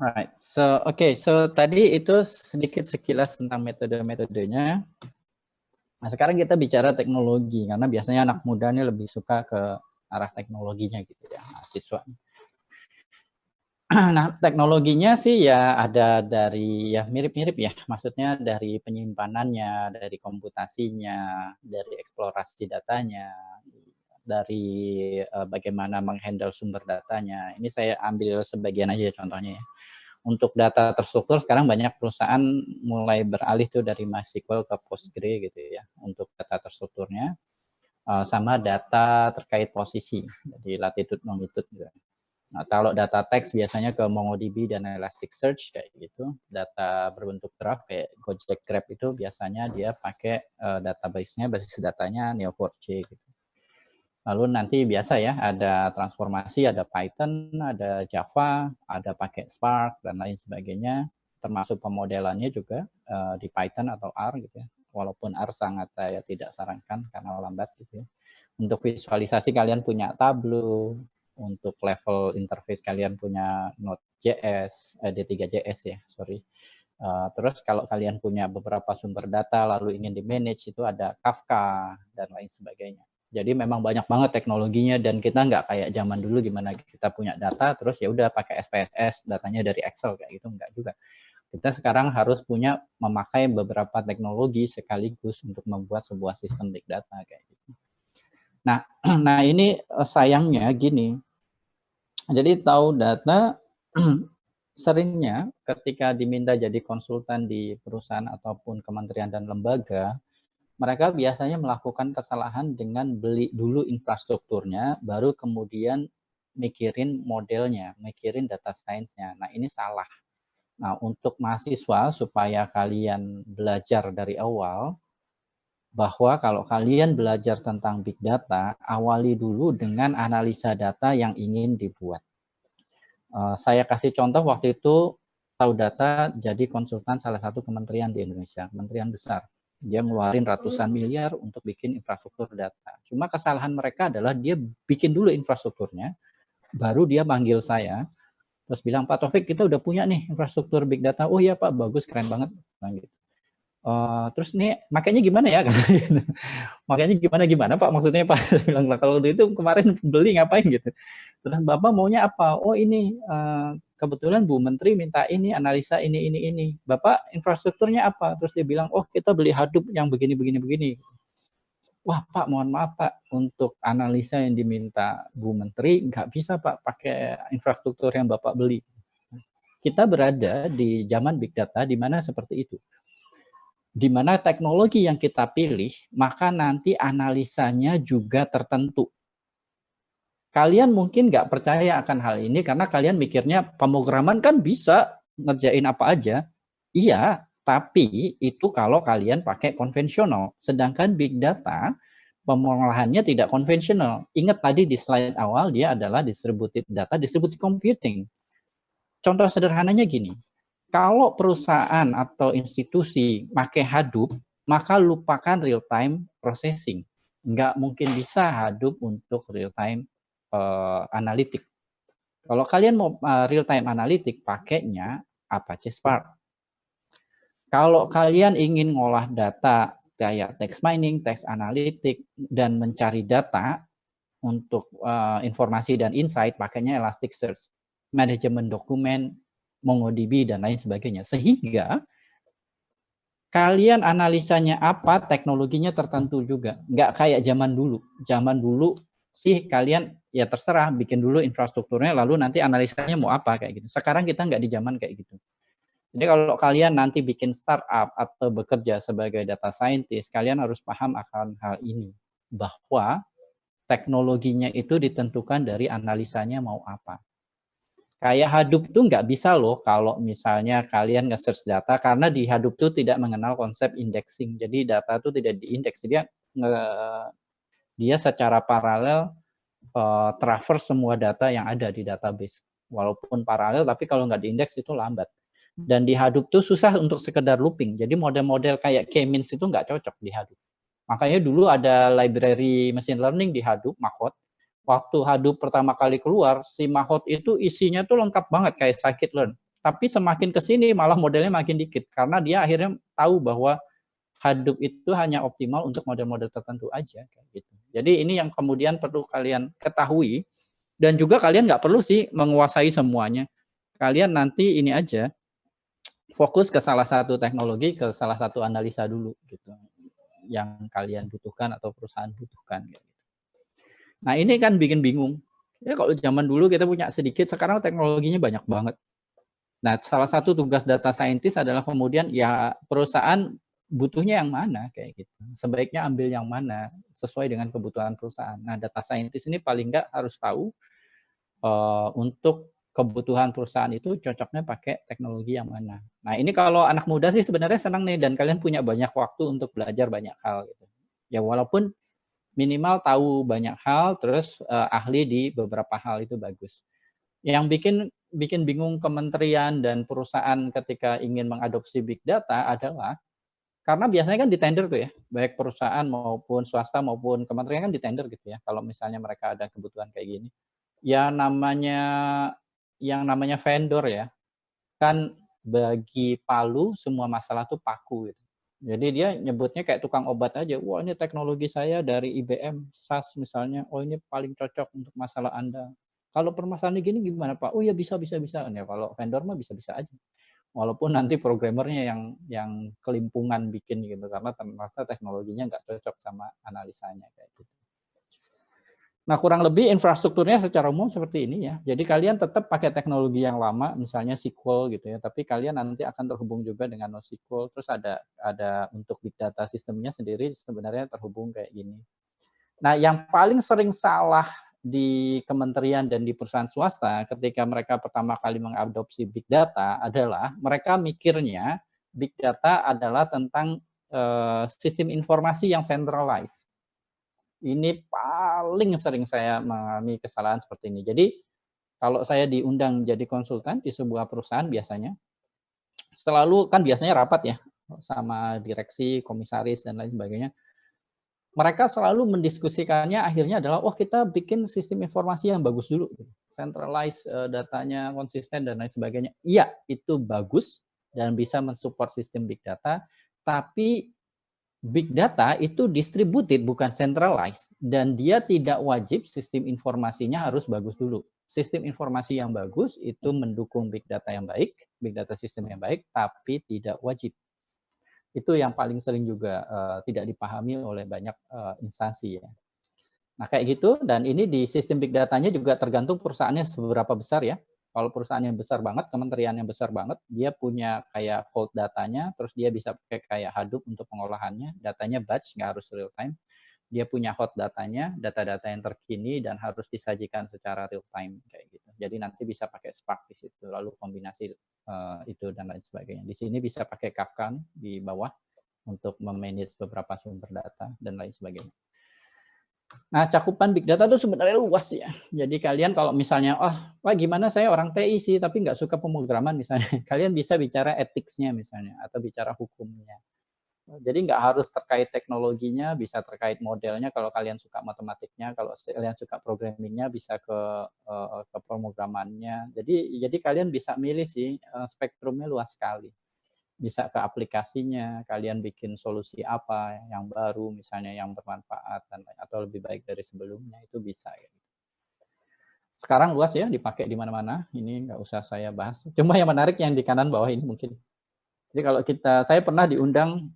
alright. So tadi itu sedikit sekilas tentang metode-metodenya. Nah, sekarang kita bicara teknologi karena biasanya anak muda ini lebih suka ke arah teknologinya gitu ya, mahasiswa. Nah, teknologinya sih ya ada dari ya mirip-mirip ya, maksudnya dari penyimpanannya, dari komputasinya, dari eksplorasi datanya, dari bagaimana menghandle sumber datanya. Ini saya ambil sebagian aja contohnya ya. Untuk data terstruktur sekarang banyak perusahaan mulai beralih tuh dari MySQL ke Postgre gitu ya untuk data terstrukturnya, sama data terkait posisi, jadi latitude longitude juga. Nah, kalau data teks biasanya ke MongoDB dan Elasticsearch kayak gitu. Data berbentuk graph kayak Gojek Grab itu biasanya dia pakai database-nya, basis datanya Neo4j gitu. Lalu nanti biasa ya ada transformasi, ada Python, ada Java, ada pakai Spark dan lain sebagainya. Termasuk pemodelannya juga di Python atau R gitu ya. Walaupun R sangat saya tidak sarankan karena lambat gitu ya. Untuk visualisasi kalian punya Tableau, untuk level interface kalian punya Node.js, D3.js ya, sorry. Terus kalau kalian punya beberapa sumber data lalu ingin di-manage itu ada Kafka dan lain sebagainya. Jadi memang banyak banget teknologinya dan kita nggak kayak zaman dulu gimana kita punya data terus ya udah pakai SPSS datanya dari Excel kayak gitu, nggak juga. Kita sekarang harus punya memakai beberapa teknologi sekaligus untuk membuat sebuah sistem big data kayak gitu. Nah ini sayangnya gini. Jadi tahu data seringnya ketika diminta jadi konsultan di perusahaan ataupun kementerian dan lembaga, mereka biasanya melakukan kesalahan dengan beli dulu infrastrukturnya, baru kemudian mikirin modelnya, mikirin data science-nya. Nah, ini salah. Nah, untuk mahasiswa supaya kalian belajar dari awal, bahwa kalau kalian belajar tentang big data, awali dulu dengan analisa data yang ingin dibuat. Saya kasih contoh waktu itu tahu data jadi konsultan salah satu kementerian di Indonesia, kementerian besar. Dia ngeluarin ratusan miliar untuk bikin infrastruktur data. Cuma kesalahan mereka adalah dia bikin dulu infrastrukturnya, baru dia manggil saya, terus bilang, Pak Taufik kita udah punya nih infrastruktur big data. Oh iya Pak, bagus, keren banget. Gitu. Terus nih makanya gimana ya? Makanya gimana Pak maksudnya Pak? Saya bilang kalau itu kemarin beli ngapain gitu. Terus Bapak maunya apa? Oh ini kebetulan Bu Menteri minta ini analisa ini. Bapak infrastrukturnya apa? Terus dia bilang oh kita beli Hadoop yang begini. Wah Pak mohon maaf Pak untuk analisa yang diminta Bu Menteri nggak bisa Pak pakai infrastruktur yang Bapak beli. Kita berada di zaman big data di mana seperti itu. Di mana teknologi yang kita pilih, maka nanti analisanya juga tertentu. Kalian mungkin nggak percaya akan hal ini karena kalian mikirnya pemrograman kan bisa ngerjain apa aja. Iya, tapi itu kalau kalian pakai konvensional. Sedangkan big data, pengolahannya tidak konvensional. Ingat tadi di slide awal, dia adalah distributed data, distributed computing. Contoh sederhananya gini, kalau perusahaan atau institusi pakai Hadoop, maka lupakan real-time processing. Nggak mungkin bisa Hadoop untuk real-time analytic. Kalau kalian mau real-time analytic, pakainya Apache Spark. Kalau kalian ingin ngolah data kayak text mining, text analytic, dan mencari data untuk informasi dan insight, pakainya Elasticsearch. Manajemen dokumen, MongoDB, dan lain sebagainya. Sehingga kalian analisanya apa, teknologinya tertentu juga. Nggak kayak zaman dulu. Zaman dulu sih kalian ya terserah, bikin dulu infrastrukturnya, lalu nanti analisanya mau apa, kayak gitu. Sekarang kita nggak di zaman kayak gitu. Jadi kalau kalian nanti bikin startup atau bekerja sebagai data scientist, kalian harus paham akan hal ini. Bahwa teknologinya itu ditentukan dari analisanya mau apa. Kayak Hadoop itu nggak bisa loh kalau misalnya kalian nge-search data, karena di Hadoop itu tidak mengenal konsep indexing. Jadi data itu tidak diindeks, dia secara paralel traverse semua data yang ada di database. Walaupun paralel, tapi kalau nggak diindeks itu lambat. Dan di Hadoop itu susah untuk sekedar looping. Jadi model-model kayak K-means itu nggak cocok di Hadoop. Makanya dulu ada library machine learning di Hadoop, Mahot. Waktu Hadoop pertama kali keluar, si Mahot itu isinya tuh lengkap banget kayak scikit-learn. Tapi semakin ke sini malah modelnya makin dikit. Karena dia akhirnya tahu bahwa Hadoop itu hanya optimal untuk model-model tertentu aja. Kayak gitu. Jadi ini yang kemudian perlu kalian ketahui. Dan juga kalian nggak perlu sih menguasai semuanya. kalian nanti ini aja fokus ke salah satu teknologi, ke salah satu analisa dulu gitu, yang kalian butuhkan atau perusahaan butuhkan. Gitu. Nah ini kan bikin bingung. Ya kalau zaman dulu kita punya sedikit, sekarang teknologinya banyak banget. Nah salah satu tugas data scientist adalah kemudian ya perusahaan butuhnya yang mana kayak gitu. Sebaiknya ambil yang mana sesuai dengan kebutuhan perusahaan. Nah data scientist ini paling nggak harus tahu untuk kebutuhan perusahaan itu cocoknya pakai teknologi yang mana. Nah ini kalau anak muda sih sebenarnya senang nih dan kalian punya banyak waktu untuk belajar banyak hal gitu. Ya walaupun minimal tahu banyak hal terus ahli di beberapa hal itu bagus. Yang bikin bingung kementerian dan perusahaan ketika ingin mengadopsi big data adalah karena biasanya kan di tender tuh ya, baik perusahaan maupun swasta maupun kementerian kan di tender gitu ya. Kalau misalnya mereka ada kebutuhan kayak gini. Ya yang namanya vendor ya, kan bagi palu semua masalah tuh paku gitu. Jadi dia nyebutnya kayak tukang obat aja. Wah ini teknologi saya dari IBM, SAS misalnya. Oh ini paling cocok untuk masalah Anda. Kalau permasalahan gini gimana Pak? Oh ya bisa. Ya kalau vendor mah bisa aja. Walaupun nanti programmernya yang kelimpungan bikin gitu karena ternyata teknologinya nggak cocok sama analisanya kayak gitu. Nah, kurang lebih infrastrukturnya secara umum seperti ini ya. Jadi kalian tetap pakai teknologi yang lama, misalnya SQL gitu ya, tapi kalian nanti akan terhubung juga dengan NoSQL. Terus ada untuk big data sistemnya sendiri sebenarnya terhubung kayak gini. Nah, yang paling sering salah di kementerian dan di perusahaan swasta ketika mereka pertama kali mengadopsi big data adalah mereka mikirnya big data adalah tentang sistem informasi yang centralized. Ini paling sering saya mengalami kesalahan seperti ini. Jadi kalau saya diundang jadi konsultan di sebuah perusahaan biasanya, selalu kan biasanya rapat ya sama direksi, komisaris, dan lain sebagainya. Mereka selalu mendiskusikannya akhirnya adalah, oh kita bikin sistem informasi yang bagus dulu. Centralize datanya, konsisten, dan lain sebagainya. Iya, itu bagus dan bisa mensupport sistem big data, tapi big data itu distributed bukan centralized dan dia tidak wajib sistem informasinya harus bagus dulu. Sistem informasi yang bagus itu mendukung big data yang baik, big data sistem yang baik, tapi tidak wajib. Itu yang paling sering juga tidak dipahami oleh banyak instansi ya. Nah kayak gitu dan ini di sistem big datanya juga tergantung perusahaannya seberapa besar ya. Kalau perusahaan yang besar banget, kementerian yang besar banget, dia punya kayak cold datanya, terus dia bisa pakai kayak Hadoop untuk pengolahannya, datanya batch, nggak harus real time. Dia punya hot datanya, data-data yang terkini dan harus disajikan secara real time kayak gitu. Jadi nanti bisa pakai Spark di situ, lalu kombinasi itu dan lain sebagainya. Di sini bisa pakai Kafka di bawah untuk memanage beberapa sumber data dan lain sebagainya. Nah, cakupan big data itu sebenarnya luas ya. Jadi kalian kalau misalnya, Pak gimana saya orang TI sih, tapi nggak suka pemrograman misalnya. Kalian bisa bicara etiknya misalnya, atau bicara hukumnya. Jadi nggak harus terkait teknologinya, bisa terkait modelnya kalau kalian suka matematiknya, kalau kalian suka programmingnya bisa ke pemrogramannya. Jadi kalian bisa milih sih, spektrumnya luas sekali. Bisa ke aplikasinya, kalian bikin solusi apa yang baru, misalnya yang bermanfaat atau lebih baik dari sebelumnya, itu bisa. Sekarang luas ya, dipakai di mana-mana. Ini nggak usah saya bahas. Cuma yang menarik yang di kanan bawah ini mungkin. Jadi kalau saya pernah diundang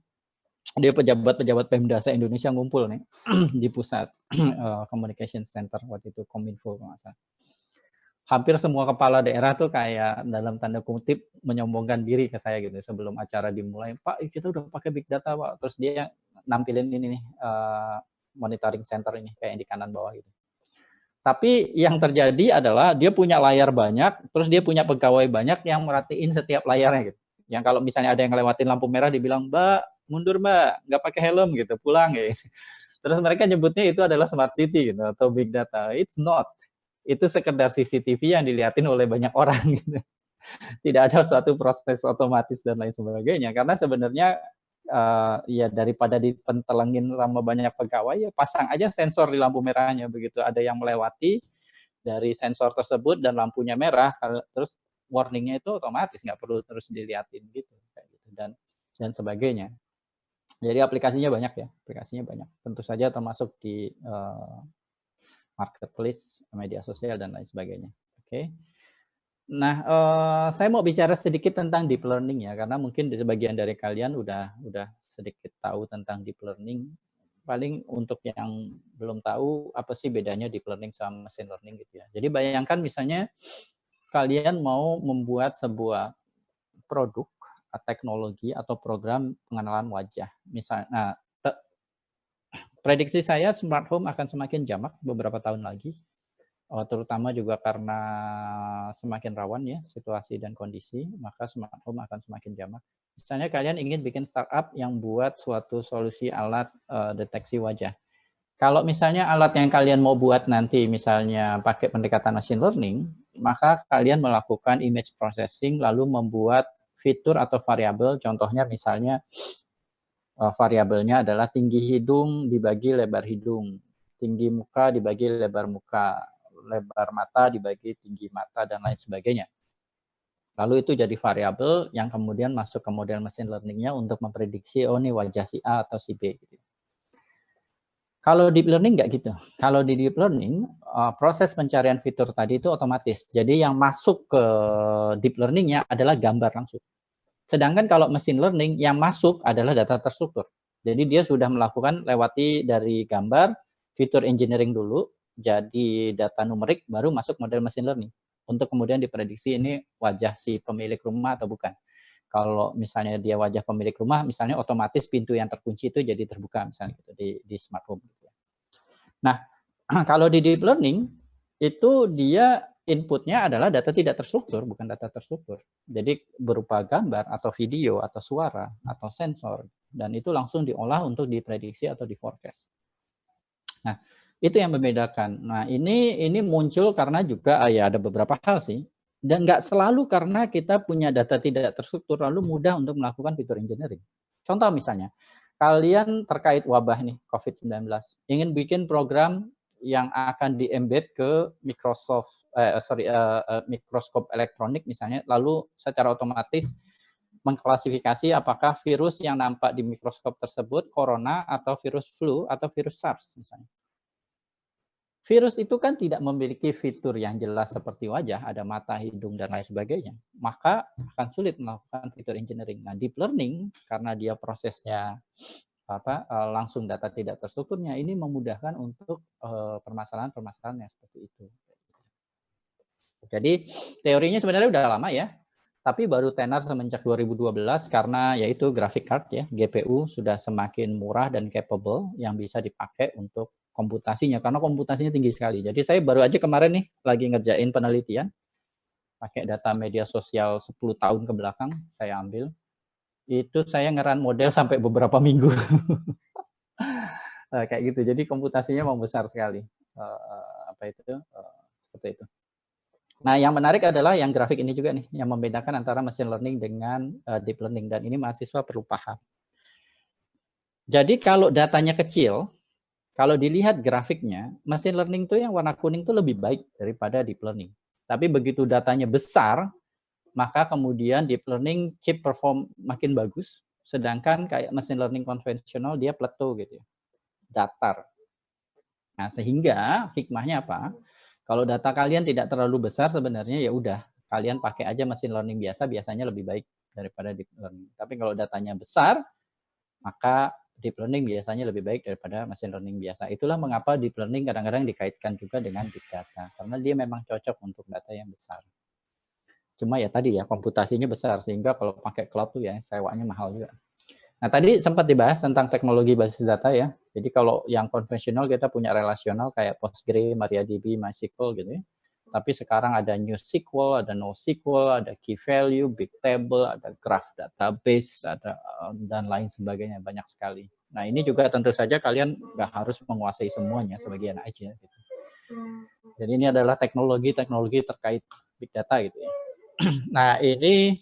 dia pejabat-pejabat Pemda se-Indonesia ngumpul nih di pusat communication center waktu itu Kominfo kalau nggak salah. Hampir semua kepala daerah tuh kayak dalam tanda kutip menyombongkan diri ke saya gitu sebelum acara dimulai. Pak, kita udah pakai big data, Pak. Terus dia nampilin ini nih monitoring center ini kayak yang di kanan bawah gitu. Tapi yang terjadi adalah dia punya layar banyak, terus dia punya pegawai banyak yang merhatiin setiap layarnya gitu. Yang kalau misalnya ada yang ngelewatin lampu merah dibilang, Mbak, mundur Mbak, nggak pakai helm gitu, pulang gitu. Terus mereka nyebutnya itu adalah smart city gitu atau big data. It's not. Itu sekedar CCTV yang dilihatin oleh banyak orang gitu. Tidak ada suatu proses otomatis dan lain sebagainya. Karena sebenarnya ya daripada dipentelengin sama banyak pegawai, ya pasang aja sensor di lampu merahnya. Begitu ada yang melewati dari sensor tersebut dan lampunya merah, terus warningnya itu otomatis, nggak perlu terus dilihatin gitu. Dan sebagainya. Jadi aplikasinya banyak ya, aplikasinya banyak. Tentu saja termasuk di marketplace, media sosial, dan lain sebagainya. Oke. Nah, saya mau bicara sedikit tentang deep learning ya, karena mungkin di sebagian dari kalian udah sedikit tahu tentang deep learning. Paling untuk yang belum tahu apa sih bedanya deep learning sama machine learning gitu ya. Jadi bayangkan misalnya kalian mau membuat sebuah produk, teknologi atau program pengenalan wajah. Misalnya, nah, prediksi saya smart home akan semakin jamak beberapa tahun lagi. Terutama juga karena semakin rawan ya situasi dan kondisi, maka smart home akan semakin jamak. Misalnya kalian ingin bikin startup yang buat suatu solusi alat deteksi wajah. Kalau misalnya alat yang kalian mau buat nanti misalnya pakai pendekatan machine learning, maka kalian melakukan image processing lalu membuat fitur atau variabel, contohnya misalnya variabelnya adalah tinggi hidung dibagi lebar hidung, tinggi muka dibagi lebar muka, lebar mata dibagi tinggi mata, dan lain sebagainya. Lalu itu jadi variabel yang kemudian masuk ke model machine learning-nya untuk memprediksi, oh ini wajah si A atau si B. Kalau deep learning nggak gitu. Kalau di deep learning, proses pencarian fitur tadi itu otomatis. Jadi yang masuk ke deep learning-nya adalah gambar langsung. Sedangkan kalau machine learning, yang masuk adalah data terstruktur. Jadi dia sudah melakukan lewati dari gambar, fitur engineering dulu, jadi data numerik, baru masuk model machine learning. Untuk kemudian diprediksi ini wajah si pemilik rumah atau bukan. Kalau misalnya dia wajah pemilik rumah, misalnya otomatis pintu yang terkunci itu jadi terbuka misalnya gitu, di smart home. Nah, kalau di deep learning, itu dia inputnya adalah data tidak terstruktur, bukan data terstruktur. Jadi berupa gambar atau video atau suara atau sensor, dan itu langsung diolah untuk diprediksi atau di forecast. Nah, itu yang membedakan. Nah, ini muncul karena juga ya ada beberapa hal sih. Dan nggak selalu karena kita punya data tidak terstruktur lalu mudah untuk melakukan fitur engineering. Contoh misalnya, kalian terkait wabah nih COVID-19, ingin bikin program yang akan di-embed ke mikroskop elektronik misalnya, lalu secara otomatis mengklasifikasi apakah virus yang nampak di mikroskop tersebut corona atau virus flu atau virus SARS misalnya. Virus itu kan tidak memiliki fitur yang jelas seperti wajah, ada mata, hidung, dan lain sebagainya. Maka akan sulit melakukan fitur engineering. Nah, deep learning, karena dia prosesnya langsung data tidak terstrukturnya, ini memudahkan untuk permasalahan-permasalahan yang seperti itu. Jadi, teorinya sebenarnya udah lama ya, tapi baru tenar semenjak 2012 karena yaitu graphic card ya, GPU sudah semakin murah dan capable yang bisa dipakai untuk komputasinya, karena komputasinya tinggi sekali. Jadi saya baru aja kemarin nih lagi ngerjain penelitian pakai data media sosial 10 tahun ke belakang saya ambil. Itu saya ngeran model sampai beberapa minggu. Kayak gitu. Jadi komputasinya mau besar sekali. Seperti itu. Nah, yang menarik adalah yang grafik ini juga nih, yang membedakan antara machine learning dengan deep learning, dan ini mahasiswa perlu paham. Jadi kalau datanya kecil, kalau dilihat grafiknya, machine learning itu yang warna kuning itu lebih baik daripada deep learning. Tapi begitu datanya besar, maka kemudian deep learning keep perform makin bagus, sedangkan kayak machine learning konvensional dia plateau gitu ya, datar. Nah, sehingga hikmahnya apa? Kalau data kalian tidak terlalu besar sebenarnya ya udah, kalian pakai aja machine learning biasa, biasanya lebih baik daripada deep learning. Tapi kalau datanya besar, maka deep learning biasanya lebih baik daripada machine learning biasa. Itulah mengapa deep learning kadang-kadang dikaitkan juga dengan big data, karena dia memang cocok untuk data yang besar. Cuma ya tadi ya, komputasinya besar, sehingga kalau pakai cloud tuh ya sewanya mahal juga. Nah, tadi sempat dibahas tentang teknologi basis data ya. Jadi kalau yang konvensional kita punya relasional kayak Postgre, MariaDB, MySQL gitu ya. Tapi sekarang ada NewSQL, ada NoSQL, ada Key Value, Big Table, ada Graph Database, ada dan lain sebagainya, banyak sekali. Nah, ini juga tentu saja kalian nggak harus menguasai semuanya, sebagian aja. Gitu. Jadi ini adalah teknologi-teknologi terkait Big Data gitu ya. Nah, ini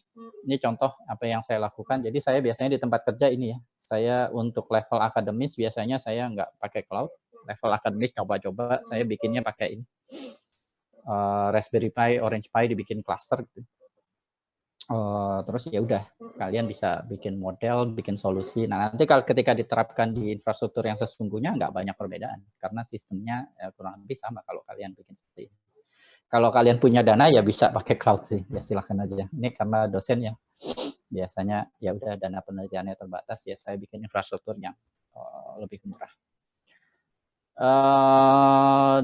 contoh apa yang saya lakukan. Jadi saya biasanya di tempat kerja ini ya, saya untuk level akademis biasanya saya nggak pakai cloud. Level akademis coba-coba saya bikinnya pakai ini. Raspberry Pi, Orange Pi dibikin cluster gitu. Terus ya udah, kalian bisa bikin model, bikin solusi. Nah, nanti kalau ketika diterapkan di infrastruktur yang sesungguhnya nggak banyak perbedaan karena sistemnya kurang lebih sama kalau kalian bikin seperti ini. Kalau kalian punya dana ya bisa pakai cloud sih, ya silahkan aja. Ini karena dosen ya, biasanya ya udah dana penelitiannya terbatas, ya saya bikin infrastruktur yang lebih murah.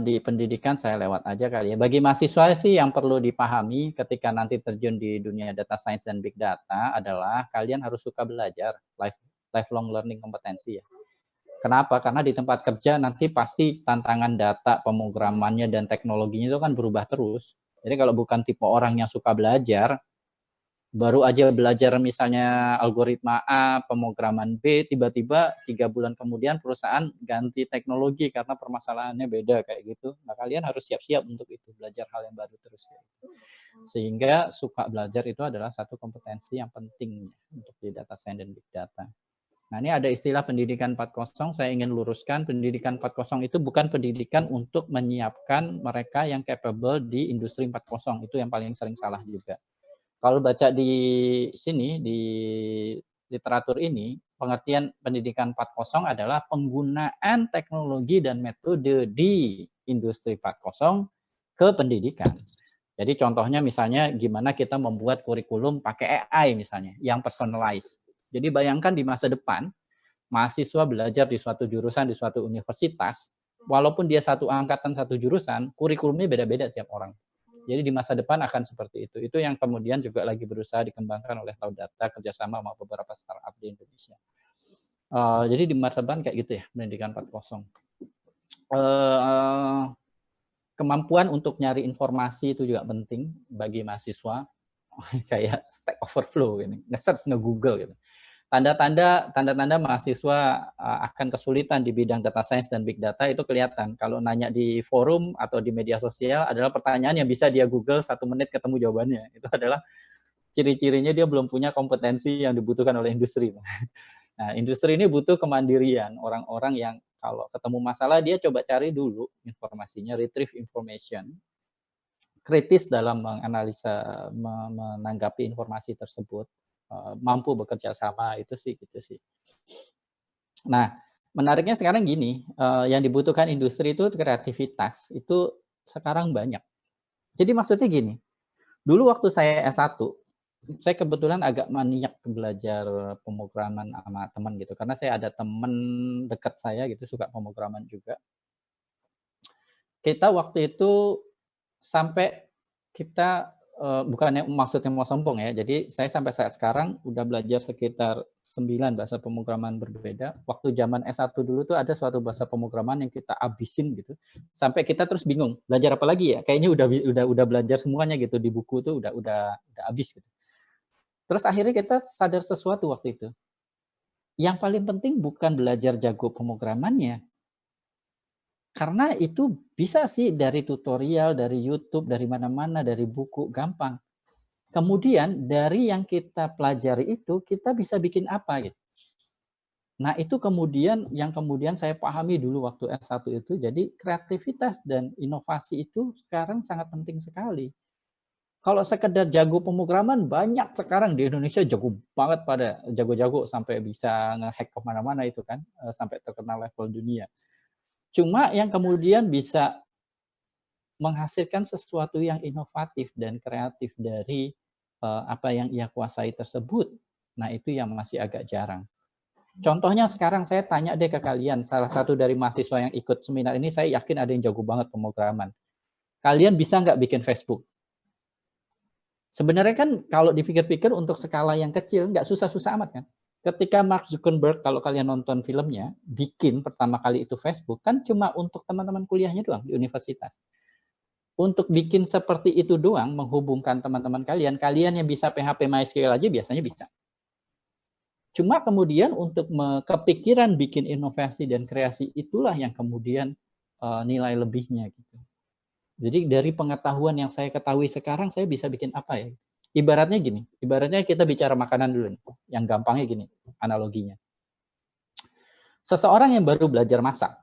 Di pendidikan saya lewat aja kali ya. Bagi mahasiswa sih yang perlu dipahami ketika nanti terjun di dunia data science dan big data adalah kalian harus suka belajar, lifelong learning kompetensi ya. Kenapa? Karena di tempat kerja nanti pasti tantangan data, pemrogramannya dan teknologinya itu kan berubah terus. Jadi kalau bukan tipe orang yang suka belajar, baru aja belajar misalnya algoritma A, pemrograman B, tiba-tiba 3 bulan kemudian perusahaan ganti teknologi karena permasalahannya beda kayak gitu. Nah, kalian harus siap-siap untuk itu, belajar hal yang baru terus. Sehingga suka belajar itu adalah satu kompetensi yang penting untuk di data science dan big data. Nah, ini ada istilah pendidikan 4.0, saya ingin luruskan, pendidikan 4.0 itu bukan pendidikan untuk menyiapkan mereka yang capable di industri 4.0, itu yang paling sering salah juga. Kalau baca di sini, di literatur ini, pengertian pendidikan 4.0 adalah penggunaan teknologi dan metode di industri 4.0 ke pendidikan. Jadi contohnya misalnya gimana kita membuat kurikulum pakai AI misalnya, yang personalized. Jadi bayangkan di masa depan, mahasiswa belajar di suatu jurusan, di suatu universitas, walaupun dia satu angkatan, satu jurusan, kurikulumnya beda-beda tiap orang. Jadi di masa depan akan seperti itu. Itu yang kemudian juga lagi berusaha dikembangkan oleh Cloud Data kerjasama sama beberapa startup di Indonesia. Jadi di masa depan kayak gitu ya, pendidikan 4.0. Kemampuan untuk nyari informasi itu juga penting bagi mahasiswa. Kayak Stack Overflow ini, nge-search nge-Google gitu. Tanda-tanda mahasiswa akan kesulitan di bidang data science dan big data itu kelihatan. Kalau nanya di forum atau di media sosial adalah pertanyaan yang bisa dia Google 1 menit ketemu jawabannya. Itu adalah ciri-cirinya dia belum punya kompetensi yang dibutuhkan oleh industri. Nah, industri ini butuh kemandirian, orang-orang yang kalau ketemu masalah dia coba cari dulu informasinya, retrieve information, kritis dalam menganalisa, menanggapi informasi tersebut, mampu bekerja sama, itu sih gitu sih. Nah, menariknya sekarang gini, yang dibutuhkan industri itu kreativitas, itu sekarang banyak. Jadi maksudnya gini, dulu waktu saya S1, saya kebetulan agak maniak belajar pemrograman sama teman gitu, karena saya ada teman dekat saya gitu, suka pemrograman juga. Kita waktu itu sampai kita bukannya maksudnya mau sombong ya, jadi saya sampai saat sekarang udah belajar sekitar 9 bahasa pemrograman berbeda. Waktu zaman S1 dulu tuh ada suatu bahasa pemrograman yang kita abisin gitu, sampai kita terus bingung belajar apa lagi ya, kayaknya udah belajar semuanya gitu di buku tuh udah habis gitu. Terus akhirnya kita sadar sesuatu waktu itu, yang paling penting bukan belajar jago pemrogramannya, karena itu bisa sih dari tutorial, dari YouTube, dari mana-mana, dari buku, gampang. Kemudian dari yang kita pelajari itu, kita bisa bikin apa gitu. Nah itu kemudian yang kemudian saya pahami dulu waktu S1 itu, jadi kreativitas dan inovasi itu sekarang sangat penting sekali. Kalau sekedar jago pemrograman, banyak sekarang di Indonesia jago banget pada jago-jago sampai bisa nge-hack kemana-mana itu kan, sampai terkenal level dunia. Cuma yang kemudian bisa menghasilkan sesuatu yang inovatif dan kreatif dari apa yang ia kuasai tersebut, nah itu yang masih agak jarang. Contohnya sekarang saya tanya deh ke kalian, salah satu dari mahasiswa yang ikut seminar ini, saya yakin ada yang jago banget pemrograman. Kalian bisa nggak bikin Facebook? Sebenarnya kan kalau dipikir-pikir untuk skala yang kecil, nggak susah-susah amat kan. Ketika Mark Zuckerberg, kalau kalian nonton filmnya, bikin pertama kali itu Facebook, kan cuma untuk teman-teman kuliahnya doang di universitas. Untuk bikin seperti itu doang, menghubungkan teman-teman kalian yang bisa PHP MySQL aja biasanya bisa. Cuma kemudian untuk kepikiran bikin inovasi dan kreasi itulah yang kemudian nilai lebihnya gitu. Jadi dari pengetahuan yang saya ketahui sekarang, saya bisa bikin apa ya? Ibaratnya gini, ibaratnya kita bicara makanan dulu nih, yang gampangnya gini, analoginya. Seseorang yang baru belajar masak,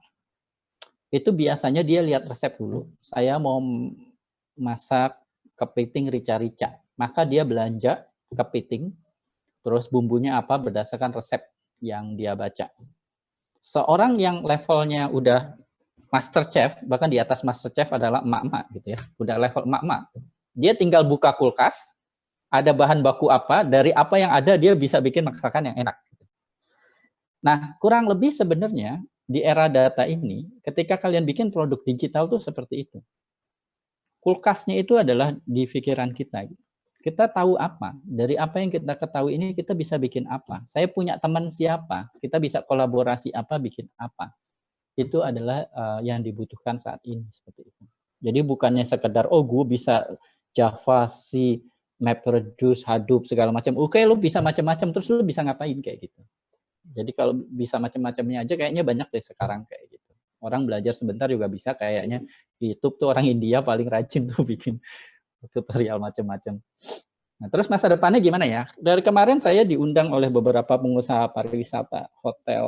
itu biasanya dia lihat resep dulu. Saya mau masak kepiting rica-rica, maka dia belanja kepiting, terus bumbunya apa berdasarkan resep yang dia baca. Seorang yang levelnya udah master chef, bahkan di atas master chef adalah emak-emak gitu ya, udah level emak-emak. Dia tinggal buka kulkas, ada bahan baku apa, dari apa yang ada dia bisa bikin masakan yang enak. Nah, kurang lebih sebenarnya di era data ini, ketika kalian bikin produk digital tuh seperti itu. Kulkasnya itu adalah di pikiran kita. Kita tahu apa, dari apa yang kita ketahui ini kita bisa bikin apa. Saya punya teman siapa, kita bisa kolaborasi apa, bikin apa. Itu adalah yang dibutuhkan saat ini seperti itu. Jadi bukannya sekedar gue bisa Java, C, MapReduce, Hadoop segala macam. Oke, lu bisa macam-macam terus lu bisa ngapain kayak gitu. Jadi kalau bisa macam-macamnya aja kayaknya banyak deh sekarang kayak gitu. Orang belajar sebentar juga bisa kayaknya. Di YouTube tuh orang India paling rajin tuh bikin tutorial macam-macam. Nah, terus masa depannya gimana ya? Dari kemarin saya diundang oleh beberapa pengusaha pariwisata, hotel,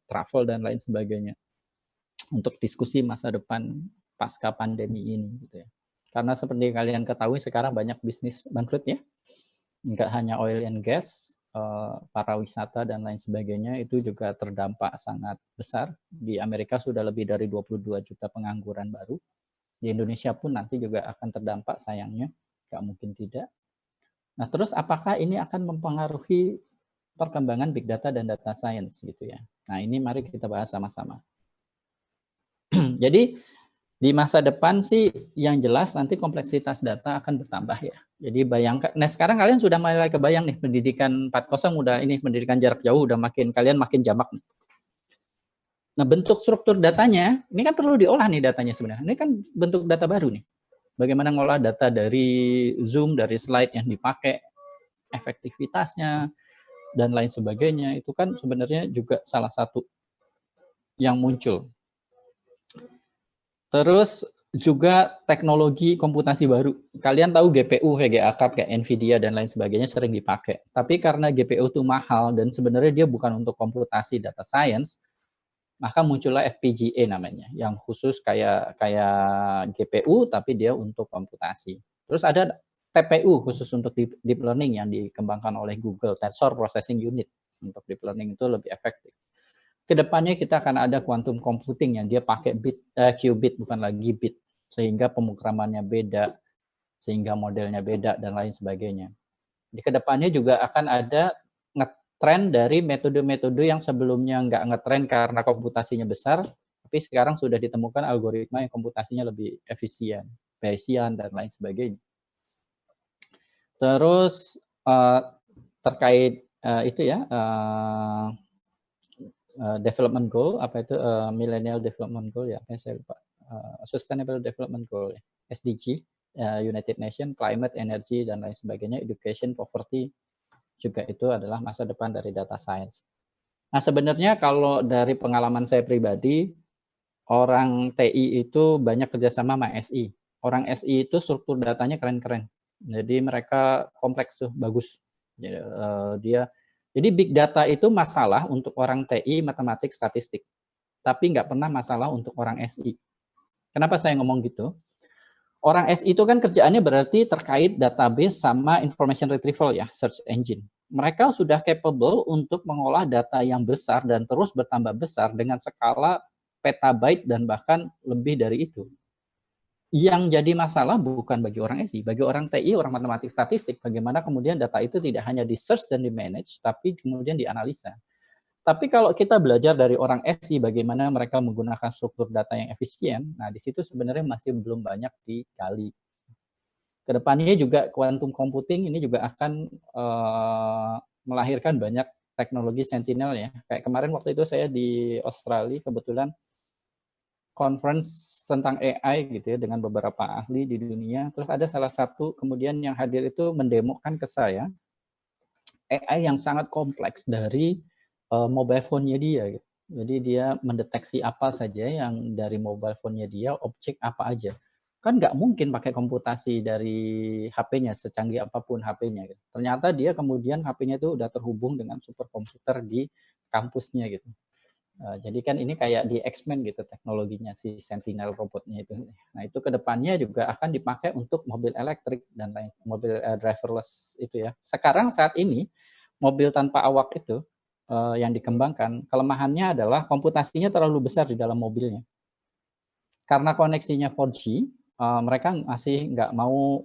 travel dan lain sebagainya untuk diskusi masa depan pasca pandemi ini gitu ya. Karena seperti kalian ketahui sekarang banyak bisnis bangkrut ya. Enggak hanya oil and gas, para wisata dan lain sebagainya itu juga terdampak sangat besar. Di Amerika sudah lebih dari 22 juta pengangguran baru. Di Indonesia pun nanti juga akan terdampak sayangnya, nggak mungkin tidak. Nah, terus apakah ini akan mempengaruhi perkembangan big data dan data science gitu ya. Nah, ini mari kita bahas sama-sama. Jadi di masa depan sih yang jelas nanti kompleksitas data akan bertambah ya. Jadi bayangkan, nah sekarang kalian sudah mulai kebayang nih pendidikan 4.0 udah ini pendidikan jarak jauh udah kalian makin jamak nih. Nah bentuk struktur datanya, ini kan perlu diolah nih datanya sebenarnya. Ini kan bentuk data baru nih. Bagaimana ngolah data dari Zoom, dari slide yang dipakai, efektivitasnya, dan lain sebagainya. Itu kan sebenarnya juga salah satu yang muncul. Terus juga teknologi komputasi baru. Kalian tahu GPU, VGA card kayak Nvidia dan lain sebagainya sering dipakai. Tapi karena GPU itu mahal dan sebenarnya dia bukan untuk komputasi data science, maka muncullah FPGA namanya, yang khusus kayak GPU tapi dia untuk komputasi. Terus ada TPU khusus untuk deep learning yang dikembangkan oleh Google, Tensor Processing Unit untuk deep learning itu lebih efektif. Kedepannya kita akan ada quantum computing yang dia pakai qubit bukan lagi bit, sehingga pemrogramannya beda, sehingga modelnya beda dan lain sebagainya. Di kedepannya juga akan ada ngetren dari metode-metode yang sebelumnya nggak ngetren karena komputasinya besar, tapi sekarang sudah ditemukan algoritma yang komputasinya lebih efisien, Bayesian dan lain sebagainya. Terus terkait itu ya. Development Goal, apa itu Millennial Development Goal ya, saya lupa. Sustainable Development Goal, SDG, United Nations, Climate, Energy, dan lain sebagainya, Education, Poverty, juga itu adalah masa depan dari data science. Nah sebenarnya kalau dari pengalaman saya pribadi, orang TI itu banyak kerjasama sama SI. Orang SI itu struktur datanya keren-keren. Jadi mereka kompleks tuh, bagus. Jadi big data itu masalah untuk orang TI, matematik, statistik. Tapi nggak pernah masalah untuk orang SI. Kenapa saya ngomong gitu? Orang SI itu kan kerjaannya berarti terkait database sama information retrieval ya, search engine. Mereka sudah capable untuk mengolah data yang besar dan terus bertambah besar dengan skala petabyte dan bahkan lebih dari itu. Yang jadi masalah bukan bagi orang SI, bagi orang TI, orang matematik statistik, bagaimana kemudian data itu tidak hanya di-search dan di-manage, tapi kemudian dianalisa. Tapi kalau kita belajar dari orang SI, bagaimana mereka menggunakan struktur data yang efisien, nah di situ sebenarnya masih belum banyak digali. Kedepannya juga quantum computing ini juga akan melahirkan banyak teknologi sentinel ya. Kayak kemarin waktu itu saya di Australia, kebetulan conference tentang AI gitu ya dengan beberapa ahli di dunia. Terus ada salah satu kemudian yang hadir itu mendemokan ke saya AI yang sangat kompleks dari mobile phone-nya dia gitu. Jadi dia mendeteksi apa saja yang dari mobile phone-nya dia, objek apa aja. Kan nggak mungkin pakai komputasi dari HP-nya, secanggih apapun HP-nya. Gitu. Ternyata dia kemudian HP-nya itu udah terhubung dengan superkomputer di kampusnya gitu. Jadi kan ini kayak di X-Men gitu teknologinya si Sentinel robotnya itu. Nah itu kedepannya juga akan dipakai untuk mobil elektrik dan lain mobil driverless itu ya. Sekarang saat ini mobil tanpa awak itu yang dikembangkan kelemahannya adalah komputasinya terlalu besar di dalam mobilnya. karena koneksinya 4G, mereka masih nggak mau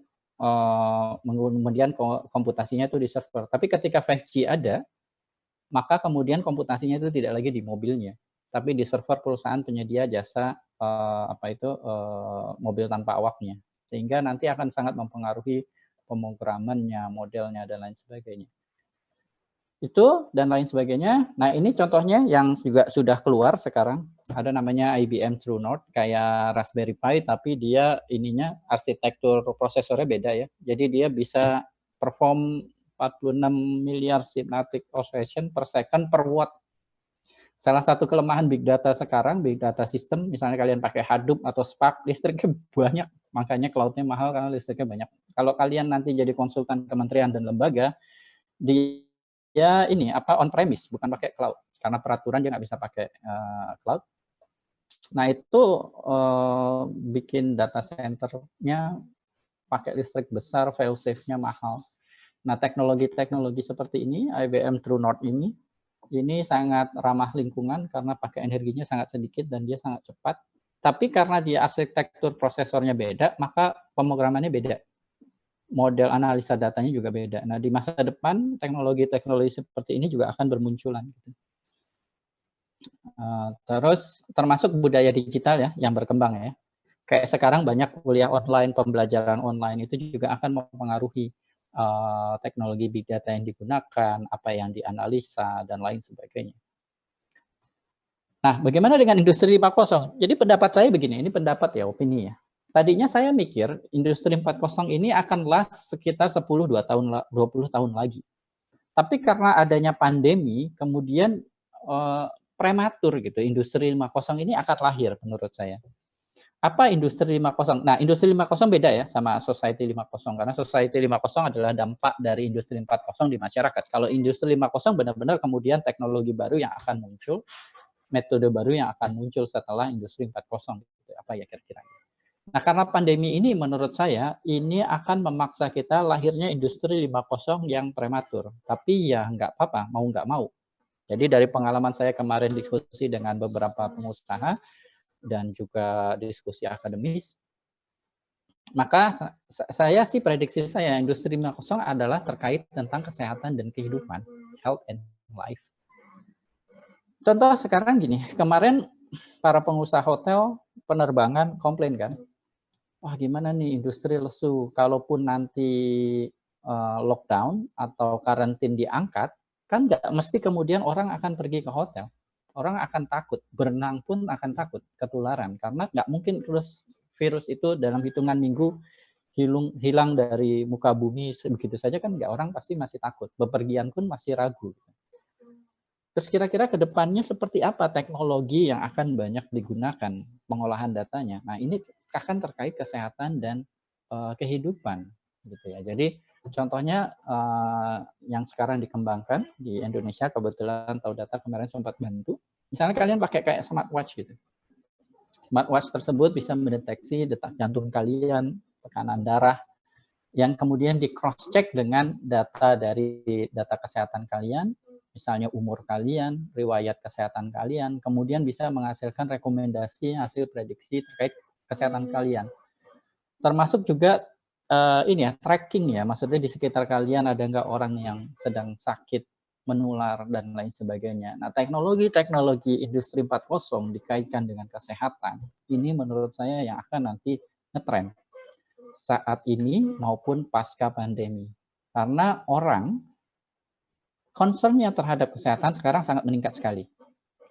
kemudian komputasinya itu di server. Tapi ketika 5G ada, maka kemudian komputasinya itu tidak lagi di mobilnya, tapi di server perusahaan penyedia jasa mobil tanpa awaknya. Sehingga nanti akan sangat mempengaruhi pemrogramannya, modelnya, dan lain sebagainya. Itu dan lain sebagainya. Nah, ini contohnya yang juga sudah keluar sekarang. Ada namanya IBM TrueNord, kayak Raspberry Pi, tapi dia ininya arsitektur prosesornya beda ya. Jadi dia bisa perform 46 miliar synaptic oscillation per second per watt. Salah satu kelemahan big data sekarang, big data system, misalnya kalian pakai Hadoop atau Spark, listriknya banyak, makanya cloud-nya mahal karena listriknya banyak. Kalau kalian nanti jadi konsultan kementerian dan lembaga, dia ini on premise, bukan pakai cloud, karena peraturan dia nggak bisa pakai cloud. Nah, itu bikin data center-nya pakai listrik besar, fail safe-nya mahal. Nah, teknologi-teknologi seperti ini, IBM TrueNord ini sangat ramah lingkungan karena pakai energinya sangat sedikit dan dia sangat cepat. Tapi karena dia arsitektur prosesornya beda, maka pemrogramannya beda. Model analisa datanya juga beda. Nah, di masa depan teknologi-teknologi seperti ini juga akan bermunculan. Terus termasuk budaya digital ya yang berkembang ya. Kayak sekarang banyak kuliah online, pembelajaran online itu juga akan mempengaruhi teknologi big data yang digunakan, apa yang dianalisa, dan lain sebagainya. Nah, bagaimana dengan industri 4.0? Jadi pendapat saya begini, ini pendapat ya, opini ya. Tadinya saya mikir industri 4.0 ini akan last sekitar 20 tahun lagi. Tapi karena adanya pandemi, kemudian prematur gitu, industri 5.0 ini akan lahir menurut saya. Apa industri 5.0? Nah, industri 5.0 beda ya sama society 5.0 karena society 5.0 adalah dampak dari industri 4.0 di masyarakat. Kalau industri 5.0 benar-benar kemudian teknologi baru yang akan muncul, metode baru yang akan muncul setelah industri 4.0. Apa ya kira-kira? Nah, karena pandemi ini menurut saya ini akan memaksa kita lahirnya industri 5.0 yang prematur. Tapi ya nggak apa-apa, mau nggak mau. Jadi dari pengalaman saya kemarin diskusi dengan beberapa pengusaha dan juga diskusi akademis, maka saya sih prediksi saya industri 5.0 adalah terkait tentang kesehatan dan kehidupan, health and life. Contoh sekarang gini, kemarin para pengusaha hotel penerbangan komplain kan, wah gimana nih industri lesu, kalaupun nanti lockdown atau karantin diangkat, kan nggak mesti kemudian orang akan pergi ke hotel. Orang akan takut, berenang pun akan takut ketularan karena nggak mungkin terus virus itu dalam hitungan minggu hilang dari muka bumi begitu saja kan nggak, orang pasti masih takut, bepergian pun masih ragu. Terus kira-kira ke depannya seperti apa teknologi yang akan banyak digunakan pengolahan datanya? Nah, ini akan terkait kesehatan dan kehidupan gitu ya. Jadi contohnya yang sekarang dikembangkan di Indonesia, kebetulan Tahu Data kemarin sempat bantu. Misalnya kalian pakai kayak smartwatch gitu. Smartwatch tersebut bisa mendeteksi detak jantung kalian, tekanan darah, yang kemudian di cross check dengan data dari data kesehatan kalian, misalnya umur kalian, riwayat kesehatan kalian, kemudian bisa menghasilkan rekomendasi hasil prediksi terkait kesehatan kalian. Termasuk juga ini ya, tracking ya, maksudnya di sekitar kalian ada nggak orang yang sedang sakit, menular, dan lain sebagainya. Nah, teknologi industri 4.0 dikaitkan dengan kesehatan, ini menurut saya yang akan nanti ngetrend saat ini maupun pasca pandemi. Karena orang concern-nya terhadap kesehatan sekarang sangat meningkat sekali.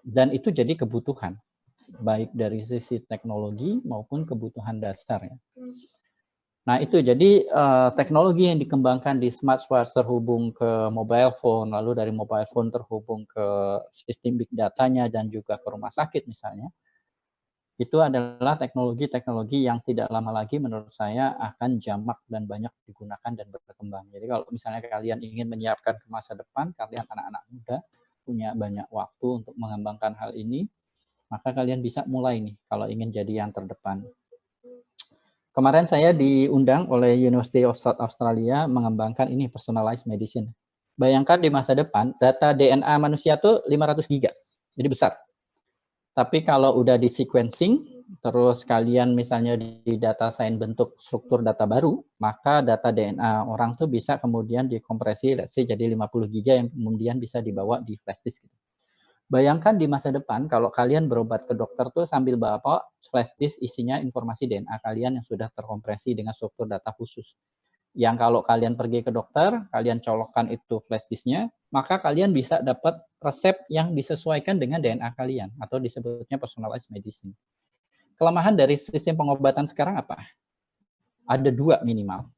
Dan itu jadi kebutuhan, baik dari sisi teknologi maupun kebutuhan dasar. Ya. Nah itu jadi teknologi yang dikembangkan di smartwatch terhubung ke mobile phone, lalu dari mobile phone terhubung ke sistem big datanya dan juga ke rumah sakit misalnya, itu adalah teknologi-teknologi yang tidak lama lagi menurut saya akan jamak dan banyak digunakan dan berkembang. Jadi kalau misalnya kalian ingin menyiapkan ke masa depan, kalian anak-anak muda punya banyak waktu untuk mengembangkan hal ini, maka kalian bisa mulai nih kalau ingin jadi yang terdepan. Kemarin saya diundang oleh University of South Australia mengembangkan ini personalized medicine. Bayangkan di masa depan data DNA manusia tuh 500 giga, jadi besar. Tapi kalau udah di sequencing terus kalian misalnya di data science bentuk struktur data baru, maka data DNA orang tuh bisa kemudian dikompresi, let's say jadi 50 giga yang kemudian bisa dibawa di flash disk. Bayangkan di masa depan kalau kalian berobat ke dokter tuh sambil bawa flash disk isinya informasi DNA kalian yang sudah terkompresi dengan struktur data khusus. Yang kalau kalian pergi ke dokter, kalian colokkan itu flash disknya, maka kalian bisa dapat resep yang disesuaikan dengan DNA kalian atau disebutnya personalized medicine. Kelemahan dari sistem pengobatan sekarang apa? Ada 2 minimal,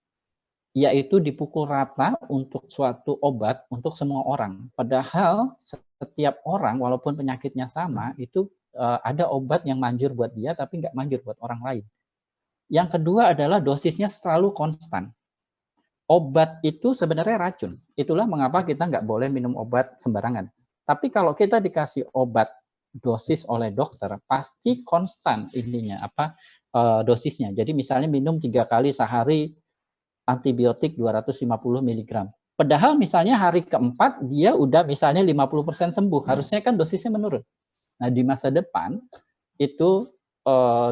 yaitu dipukul rata untuk suatu obat untuk semua orang. Padahal setiap orang, walaupun penyakitnya sama, itu ada obat yang manjur buat dia, tapi nggak manjur buat orang lain. Yang kedua adalah dosisnya selalu konstan. Obat itu sebenarnya racun. Itulah mengapa kita nggak boleh minum obat sembarangan. Tapi kalau kita dikasih obat dosis oleh dokter, pasti konstan ininya dosisnya. Jadi misalnya minum 3 kali sehari antibiotik 250 mg. Padahal misalnya hari keempat dia udah misalnya 50% sembuh, harusnya kan dosisnya menurun. Nah di masa depan itu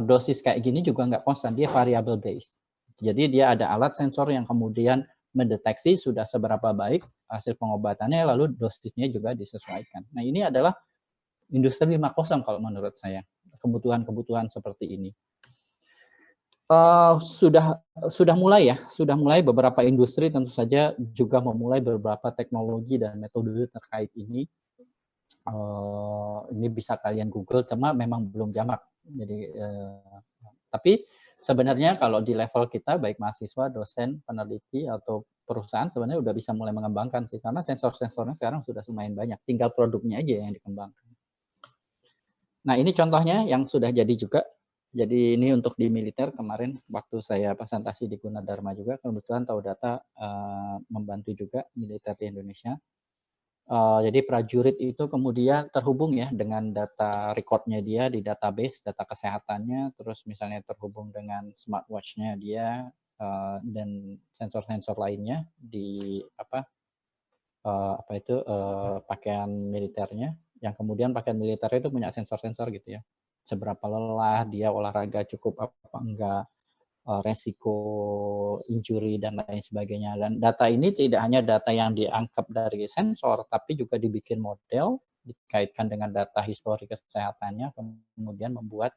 dosis kayak gini juga nggak konstan, dia variable base. Jadi dia ada alat sensor yang kemudian mendeteksi sudah seberapa baik hasil pengobatannya, lalu dosisnya juga disesuaikan. Nah ini adalah industri 5.0 kalau menurut saya, kebutuhan-kebutuhan seperti ini. Sudah mulai beberapa industri tentu saja juga memulai beberapa teknologi dan metode terkait ini. Ini bisa kalian Google, cuma memang belum jamak. Jadi, tapi sebenarnya kalau di level kita, baik mahasiswa, dosen, peneliti, atau perusahaan sebenarnya udah bisa mulai mengembangkan sih, karena sensor-sensornya sekarang sudah lumayan banyak, tinggal produknya aja yang dikembangkan. Nah ini contohnya yang sudah jadi juga. Jadi ini untuk di militer kemarin waktu saya presentasi di Gunadarma juga, kebetulan tahu data membantu juga militer di Indonesia. Jadi prajurit itu kemudian terhubung ya dengan data recordnya dia di database, data kesehatannya, terus misalnya terhubung dengan smartwatch-nya dia dan sensor-sensor lainnya di pakaian militernya, yang kemudian pakaian militernya itu punya sensor-sensor gitu ya. Seberapa lelah dia olahraga cukup apa enggak, resiko injury dan lain sebagainya. Dan data ini tidak hanya data yang diangkat dari sensor, tapi juga dibikin model, dikaitkan dengan data histori kesehatannya, kemudian membuat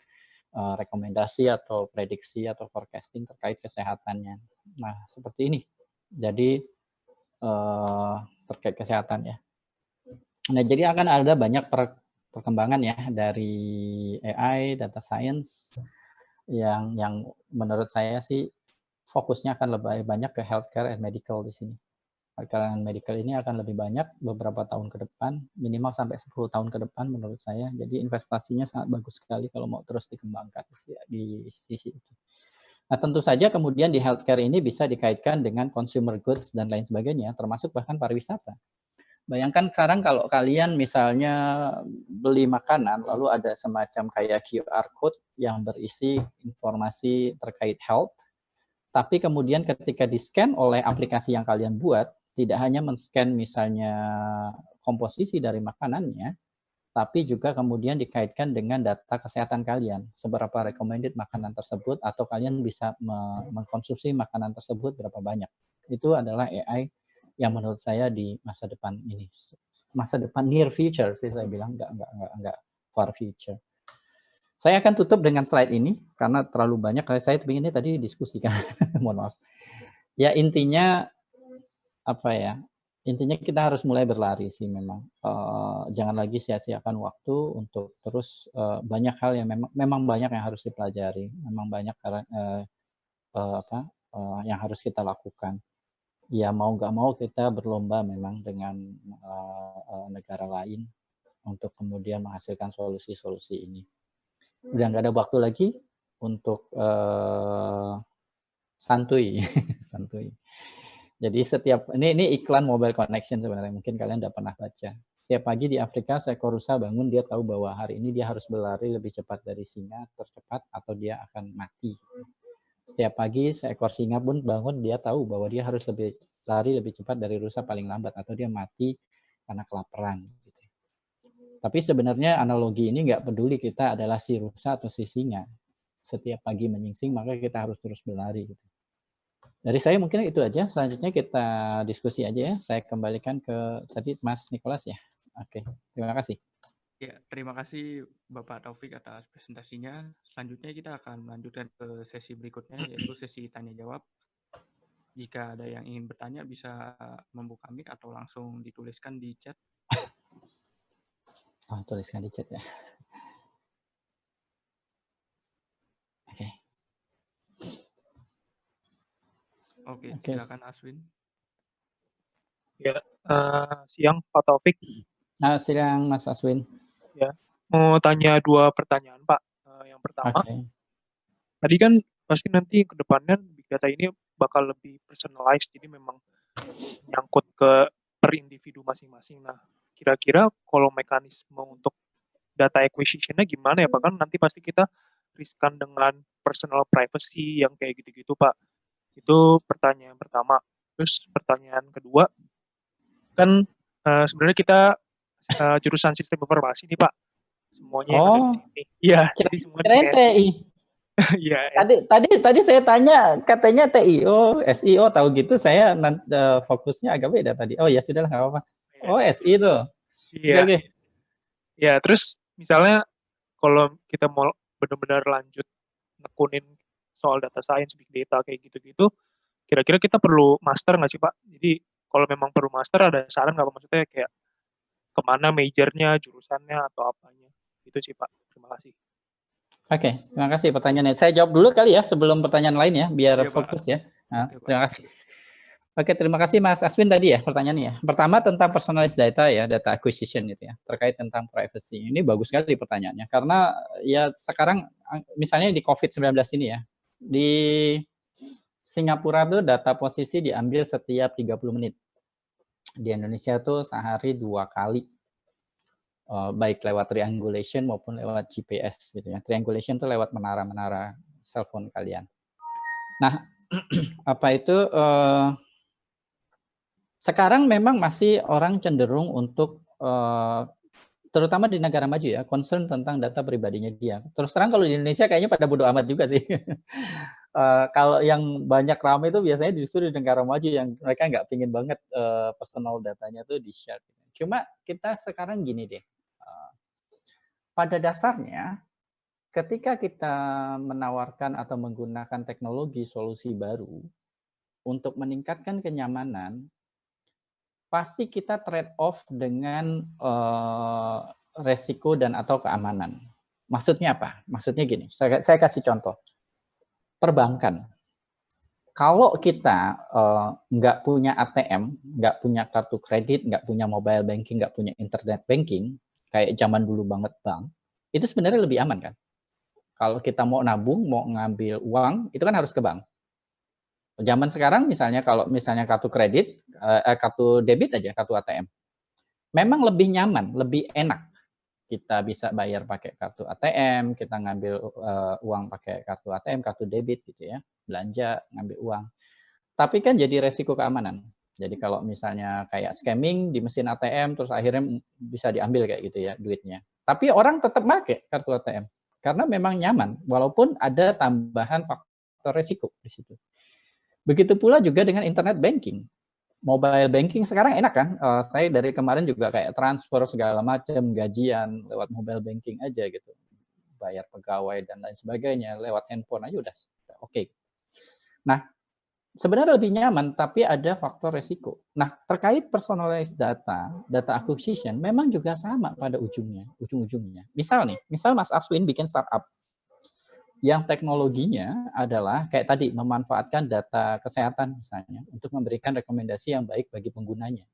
rekomendasi atau prediksi atau forecasting terkait kesehatannya. Nah, seperti ini. Jadi terkait kesehatan ya. Nah, jadi akan ada banyak perkembangan ya dari AI, data science yang menurut saya sih fokusnya akan lebih banyak ke healthcare and medical di sini. Healthcare and medical ini akan lebih banyak beberapa tahun ke depan, minimal sampai 10 tahun ke depan menurut saya. Jadi investasinya sangat bagus sekali kalau mau terus dikembangkan di sisi itu. Nah, tentu saja kemudian di healthcare ini bisa dikaitkan dengan consumer goods dan lain sebagainya, termasuk bahkan pariwisata. Bayangkan sekarang kalau kalian misalnya beli makanan, lalu ada semacam kayak QR code yang berisi informasi terkait health, tapi kemudian ketika di-scan oleh aplikasi yang kalian buat, tidak hanya men-scan misalnya komposisi dari makanannya, tapi juga kemudian dikaitkan dengan data kesehatan kalian, seberapa recommended makanan tersebut, atau kalian bisa mengkonsumsi makanan tersebut berapa banyak. Itu adalah AI yang menurut saya di masa depan ini, masa depan near future sih saya bilang, enggak far future. Saya akan tutup dengan slide ini karena terlalu banyak. Saya ingin tadi diskusikan, mohon maaf. Ya intinya apa ya? Intinya kita harus mulai berlari sih memang. Jangan lagi sia-siakan waktu untuk terus banyak hal yang memang banyak yang harus dipelajari, memang banyak yang harus kita lakukan. Ya mau nggak mau kita berlomba memang dengan negara lain untuk kemudian menghasilkan solusi-solusi ini. Udah nggak ada waktu lagi untuk santuy. Santuy. Jadi ini iklan mobile connection sebenarnya, mungkin kalian udah pernah baca. Setiap pagi di Afrika seekor rusa bangun, dia tahu bahwa hari ini dia harus berlari lebih cepat dari singa tercepat atau dia akan mati. Setiap pagi seekor singa pun bangun, dia tahu bahwa dia harus lari lebih cepat dari rusa paling lambat atau dia mati karena kelaparan. Gitu. Tapi sebenarnya analogi ini nggak peduli kita adalah si rusa atau si singa. setiap pagi menyingsing, maka kita harus terus berlari. Gitu. Dari saya mungkin itu aja. Selanjutnya kita diskusi aja ya. Saya kembalikan ke tadi Mas Nicholas ya. Oke, terima kasih. Ya, terima kasih Bapak Taufik atas presentasinya. Selanjutnya kita akan melanjutkan ke sesi berikutnya, yaitu sesi tanya jawab. Jika ada yang ingin bertanya, bisa membuka mic atau langsung dituliskan di chat. Oh, tuliskan di chat ya. Oke. Oke, Oke. silakan Aswin. Ya, siang Pak Taufik. Nah, silakan Mas Aswin. Ya, mau tanya 2 pertanyaan Pak. Yang pertama, tadi kan pasti nanti ke depannya big data ini bakal lebih personalized, jadi memang nyangkut ke per individu masing-masing. Nah, kira-kira kalau mekanisme untuk data acquisition-nya gimana ya Pak? Kan nanti pasti kita riskan dengan personal privacy yang kayak gitu-gitu Pak. Itu pertanyaan pertama. Terus pertanyaan kedua, kan sebenarnya kita jurusan sistem informasi nih Pak. Semuanya yang ada di sini. Iya, jadi semua di Kirain TI. Iya. Tadi saya tanya katanya TI. Oh, SI. Oh, tahu gitu saya fokusnya agak beda tadi. Oh ya sudahlah nggak apa-apa. Oh, SI itu. Iya. Oke. Ya, terus misalnya kalau kita mau benar-benar lanjut nekunin soal data science, big data kayak gitu-gitu, kira-kira kita perlu master nggak sih Pak? Jadi kalau memang perlu master, ada saran nggak Pak? Maksudnya kayak kemana majornya, jurusannya, atau apanya? Itu sih Pak. Terima kasih. Oke, terima kasih pertanyaannya. Saya jawab dulu kali ya sebelum pertanyaan lain ya, biar Iya, fokus Pak. ya. Nah, Oke, Pak. terima kasih. Oke, terima kasih Mas Aswin tadi ya pertanyaannya. Pertama tentang personalized data ya, data acquisition gitu ya, terkait tentang privacy. Ini bagus sekali pertanyaannya karena ya sekarang misalnya di COVID-19 ini ya, di Singapura tuh data posisi diambil setiap 30 menit. Di Indonesia tuh sehari 2 kali. Baik lewat triangulation maupun lewat GPS gitu ya. Triangulation itu lewat menara-menara cellphone kalian. Nah, apa itu sekarang memang masih orang cenderung untuk terutama di negara maju ya, concern tentang data pribadinya dia. Terus terang kalau di Indonesia kayaknya pada bodo amat juga sih. Kalau yang banyak ramai itu biasanya justru di negara maju yang mereka nggak pingin banget personal datanya tuh di-share. Cuma kita sekarang gini deh, pada dasarnya ketika kita menawarkan atau menggunakan teknologi solusi baru untuk meningkatkan kenyamanan, pasti kita trade off dengan resiko dan atau keamanan. Maksudnya apa? Maksudnya gini, saya kasih contoh. Perbankan. Kalau kita nggak punya ATM, nggak punya kartu kredit, nggak punya mobile banking, nggak punya internet banking, kayak zaman dulu banget bank, itu sebenarnya lebih aman kan? Kalau kita mau nabung, mau ngambil uang, itu kan harus ke bank. Zaman sekarang misalnya kalau misalnya kartu kredit, kartu debit aja, kartu ATM, memang lebih nyaman, lebih enak. Kita bisa bayar pakai kartu ATM, kita ngambil uang pakai kartu ATM, kartu debit gitu ya, belanja, ngambil uang. Tapi kan jadi resiko keamanan. Jadi kalau misalnya kayak scamming di mesin ATM, terus akhirnya bisa diambil kayak gitu ya duitnya. Tapi orang tetap pakai kartu ATM karena memang nyaman, walaupun ada tambahan faktor resiko di situ. Begitu pula juga dengan internet banking. Mobile banking sekarang enak kan? Saya dari kemarin juga kayak transfer segala macam, gajian lewat mobile banking aja gitu. Bayar pegawai dan lain sebagainya lewat handphone aja udah oke. Nah, sebenarnya lebih nyaman, tapi ada faktor resiko. Nah, terkait personalized data, data acquisition, memang juga sama pada ujung-ujungnya. Misal Mas Aswin bikin startup, yang teknologinya adalah kayak tadi, memanfaatkan data kesehatan misalnya, untuk memberikan rekomendasi yang baik bagi penggunanya.